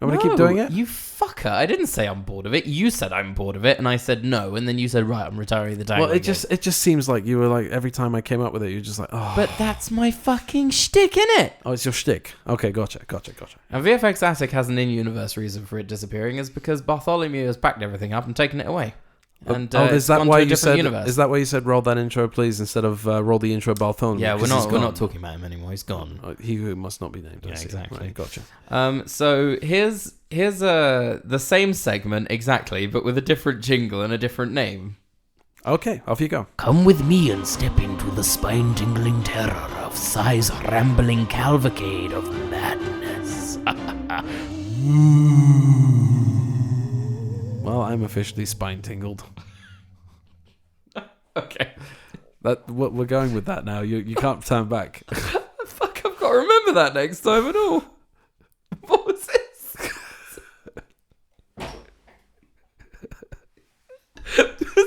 B: I'm going to keep doing it?
A: You fucker. I didn't say I'm bored of it. You said I'm bored of it, and I said no, and then you said, right, I'm retiring the dangling.
B: Well, it just seems like you were like, every time I came up with it, you're just like, oh.
A: But that's my fucking shtick, innit?
B: Oh, it's your shtick. Okay, gotcha.
A: And VFX Attic has an in-universe reason for it disappearing, is because Bartholomew has packed everything up and taken it away. And,
B: is that why you said?
A: Universe.
B: Is that why you said roll that intro, please, instead of roll the intro Bartholomew?
A: Yeah, we're not talking about him anymore. He's gone.
B: He who must not be named.
A: Yeah, exactly.
B: Right, gotcha.
A: So here's the same segment exactly, but with a different jingle and a different name.
B: Okay, off you go.
D: Come with me and step into the spine-tingling terror of Sai's rambling cavalcade of madness.
B: Well, I'm officially spine tingled.
A: Okay.
B: We're going with that now. You can't turn back.
A: Fuck, I've got to remember that next time at all. What was this?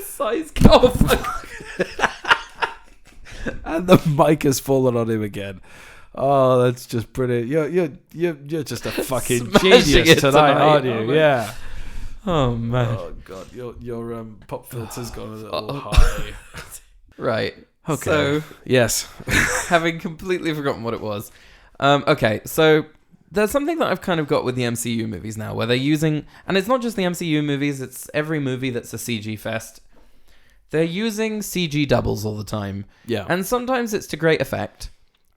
A: Size cow.
B: And the mic has fallen on him again. Oh, that's just brilliant. You're just a fucking genius tonight, aren't you?
A: Oh,
B: yeah.
A: Oh man.
B: Oh god, your pop filter's gone a little high.
A: Right.
B: Okay.
A: So
B: yes,
A: having completely forgotten what it was. Okay, so there's something that I've kind of got with the MCU movies now, where they're using, and it's not just the MCU movies, it's every movie that's a CG fest. They're using CG doubles all the time.
B: Yeah.
A: And sometimes it's to great effect.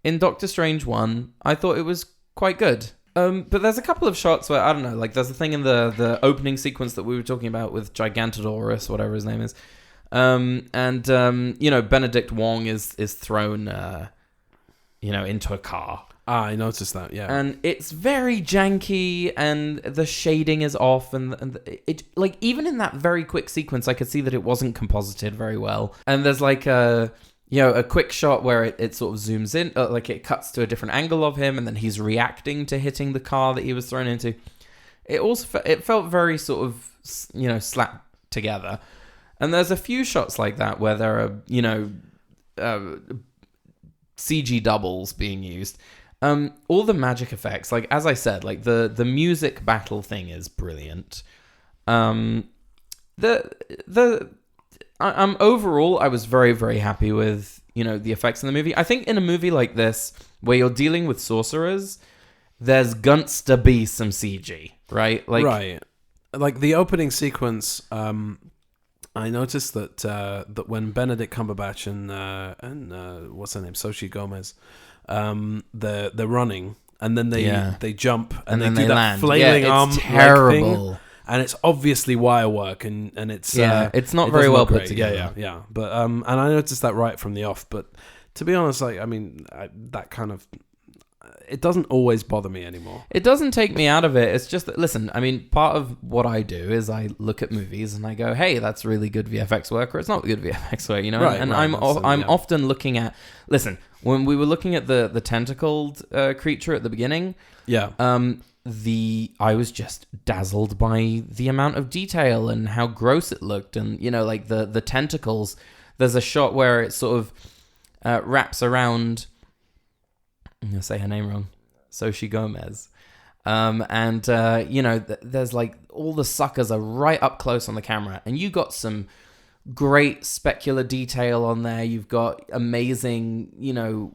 A: In Doctor Strange 1, I thought it was quite good. But there's a couple of shots where, I don't know, like there's a thing in the opening sequence that we were talking about with Gigantodorus, whatever his name is. Benedict Wong is thrown, into a car.
B: I noticed that, yeah.
A: And it's very janky, and the shading is off, and it, like, even in that very quick sequence, I could see that it wasn't composited very well. And there's like a quick shot where it sort of zooms in, like it cuts to a different angle of him, and then he's reacting to hitting the car that he was thrown into. It felt very sort of, slapped together. And there's a few shots like that where there are, CG doubles being used. All the magic effects, like as I said, like the music battle thing is brilliant. Overall, I was very, very happy with, the effects in the movie. I think in a movie like this, where you're dealing with sorcerers, there's gunts to be some CG, right?
B: Right. Like the opening sequence, I noticed that when Benedict Cumberbatch and what's her name, Xochitl Gomez, they're running, and then they jump, and then they do that
A: land.
B: flailing arm
A: terrible.
B: Thing. And it's obviously wire work, and it's
A: it's not very well put
B: great.
A: together.
B: Yeah. But and I noticed that right from the off. But to be honest, that kind of, it doesn't always bother me anymore.
A: It doesn't take me out of it. It's just that, listen, I mean, part of what I do is I look at movies and I go, hey, that's really good VFX work, or it's not good VFX work,
B: Right,
A: and
B: right,
A: I'm often looking at, listen, when we were looking at the tentacled creature at the beginning, I was just dazzled by the amount of detail and how gross it looked, and like the tentacles. There's a shot where it sort of wraps around. I'm gonna say her name wrong, Xochitl Gomez, there's like all the suckers are right up close on the camera, and you got some great specular detail on there. You've got amazing,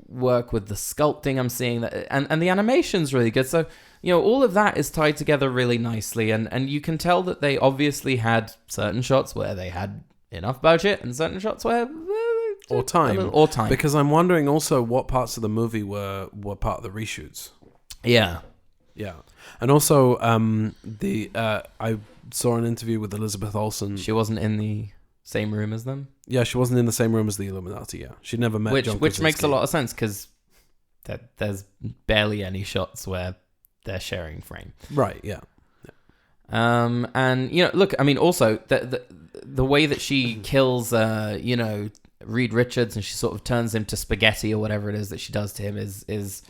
A: work with the sculpting. I'm seeing that, and the animation's really good. So, all of that is tied together really nicely, and you can tell that they obviously had certain shots where they had enough budget, and certain shots where
B: or time. Because I'm wondering also what parts of the movie were part of the reshoots.
A: Yeah.
B: And also, I saw an interview with Elizabeth Olsen.
A: She wasn't in the same room as them?
B: Yeah, she wasn't in the same room as the Illuminati, yeah. She'd never met John Krasinski.
A: Which makes a lot of sense, because there's barely any shots where they're sharing frame.
B: Right, yeah.
A: And, look, I mean, also, the way that she kills, Reed Richards, and she sort of turns him to spaghetti or whatever it is that she does to him is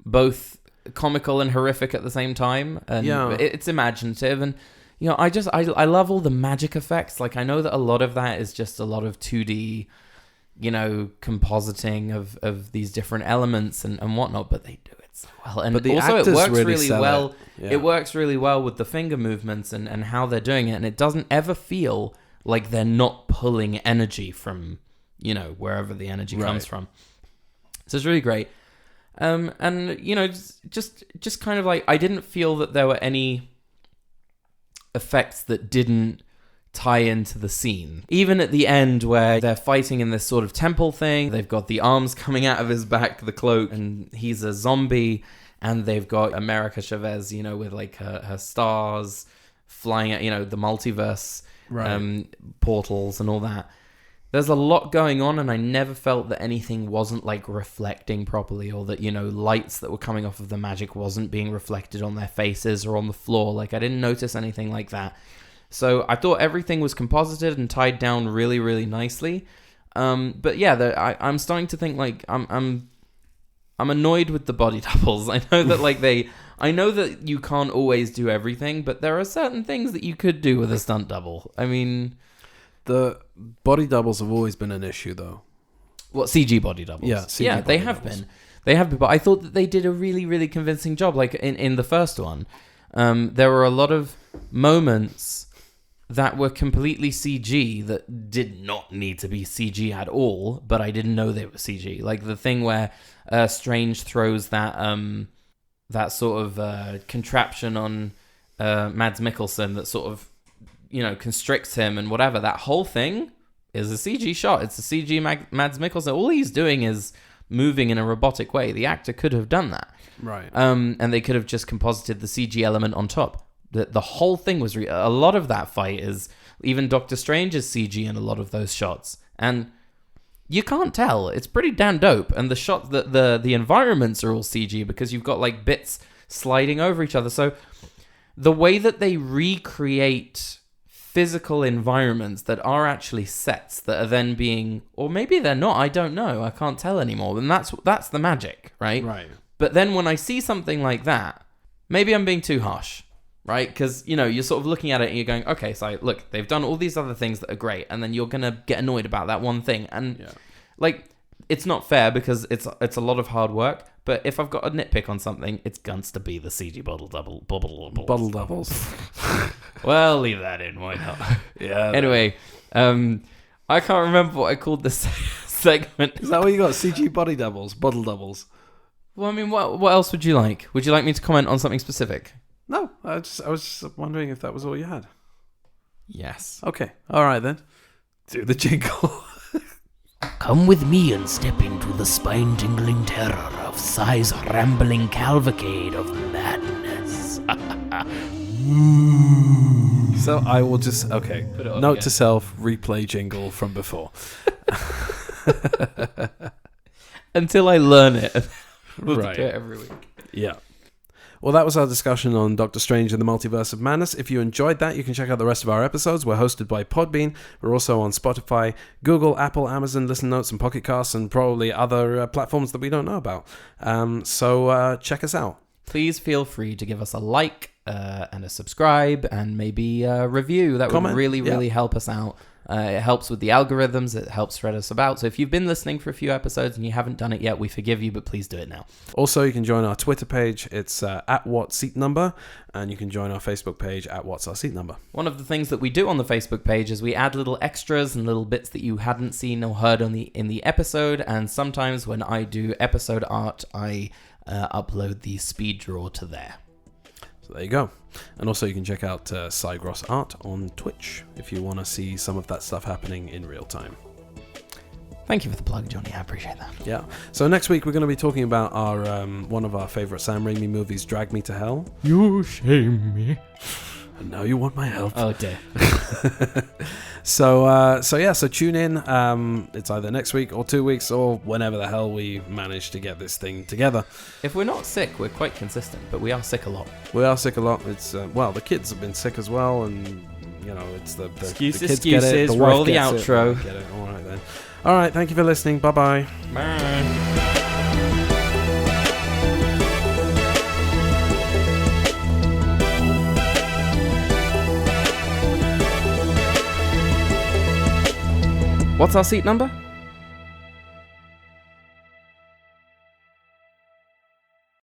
A: both comical and horrific at the same time. And it's imaginative, and I love all the magic effects. Like, I know that a lot of that is just a lot of 2D compositing of these different elements and whatnot, but they do it so well. And
B: but the
A: also it
B: actors
A: works
B: really
A: really
B: sell
A: well.
B: it. Yeah.
A: It works really well with the finger movements and how they're doing it, and it doesn't ever feel like they're not pulling energy from, wherever the energy comes from. So it's really great. And just kind of like, I didn't feel that there were any effects that didn't tie into the scene. Even at the end where they're fighting in this sort of temple thing, they've got the arms coming out of his back, the cloak, and he's a zombie, and they've got America Chavez, with like her stars flying at, the multiverse portals and all that. There's a lot going on, and I never felt that anything wasn't like reflecting properly, or that, lights that were coming off of the magic wasn't being reflected on their faces or on the floor. Like, I didn't notice anything like that. So I thought everything was composited and tied down really, really nicely. But yeah, I'm starting to think like I'm annoyed with the body doubles. I know that I know that you can't always do everything, but there are certain things that you could do with a stunt double. I mean,
B: the body doubles have always been an issue, though.
A: What, CG body doubles?
B: Yeah,
A: they have been. They have been, but I thought that they did a really, really convincing job. Like in the first one, there were a lot of moments that were completely CG that did not need to be CG at all, but I didn't know they were CG. Like the thing where Strange throws that sort of contraption on Mads Mikkelsen that sort of, constricts him and whatever. That whole thing is a CG shot. It's a CG Mads Mikkelsen. All he's doing is moving in a robotic way. The actor could have done that.
B: Right.
A: And they could have just composited the CG element on top. The whole thing was a lot of that fight is even Doctor Strange is CG in a lot of those shots, and you can't tell. It's pretty damn dope. And the shot that the environments are all CG because you've got like bits sliding over each other. So the way that they recreate physical environments that are actually sets that are then being, or maybe they're not, I don't know, I can't tell anymore. And that's the magic, right?
B: Right.
A: But then when I see something like that, maybe I'm being too harsh. Right? Because, you're sort of looking at it and you're going, okay, so look, they've done all these other things that are great, and then you're going to get annoyed about that one thing. And, it's not fair because it's a lot of hard work, but if I've got a nitpick on something, it's going to be the CG bottle doubles. Well, leave that in, why not?
B: Yeah.
A: Anyway, I can't remember what I called this segment.
B: Is that what you got? CG body doubles, bottle doubles.
A: Well, I mean, what else would you like? Would you like me to comment on something specific?
B: No, I was just wondering if that was all you had.
A: Yes.
B: Okay. All right, then. Do the jingle.
D: Come with me and step into the spine-tingling terror of Sai's rambling cavalcade of madness.
B: So I will just... Okay. Note
A: again.
B: to self, replay jingle from before.
A: Until I learn it. We'll
B: Right.
A: do it every week.
B: Yeah. Well, that was our discussion on Doctor Strange and the Multiverse of Madness. If you enjoyed that, you can check out the rest of our episodes. We're hosted by Podbean. We're also on Spotify, Google, Apple, Amazon, Listen Notes, and Pocket Casts, and probably other platforms that we don't know about. So check us out.
A: Please feel free to give us a like and a subscribe and maybe a review. That
B: Comment.
A: would really help us out. It helps with the algorithms. It helps spread us about. So if you've been listening for a few episodes and you haven't done it yet, we forgive you, but please do it now.
B: Also, you can join our Twitter page. It's at What's Seat Number, and you can join our Facebook page at What's Our Seat Number.
A: One of the things that we do on the Facebook page is we add little extras and little bits that you hadn't seen or heard in the episode. And sometimes when I do episode art, I upload the speed draw to there.
B: So there you go. And also you can check out Cy Gross Art on Twitch if you want to see some of that stuff happening in real time.
A: Thank you for the plug, Jonny. I appreciate that.
B: Yeah. So next week we're going to be talking about our one of our favourite Sam Raimi movies, Drag Me to Hell.
C: You shame me.
B: And now you want my help.
A: Oh dear.
B: So tune in. It's either next week or 2 weeks or whenever the hell we manage to get this thing together.
A: If we're not sick, we're quite consistent, but we are sick a lot.
B: We are sick a lot. It's the kids have been sick as well, and it's the
A: Excuses,
B: the kids get it, the wife
A: roll the
B: gets
A: outro.
B: It, get it. All right then. All right. Thank you for listening. Bye-bye.
A: Bye. What's our seat number?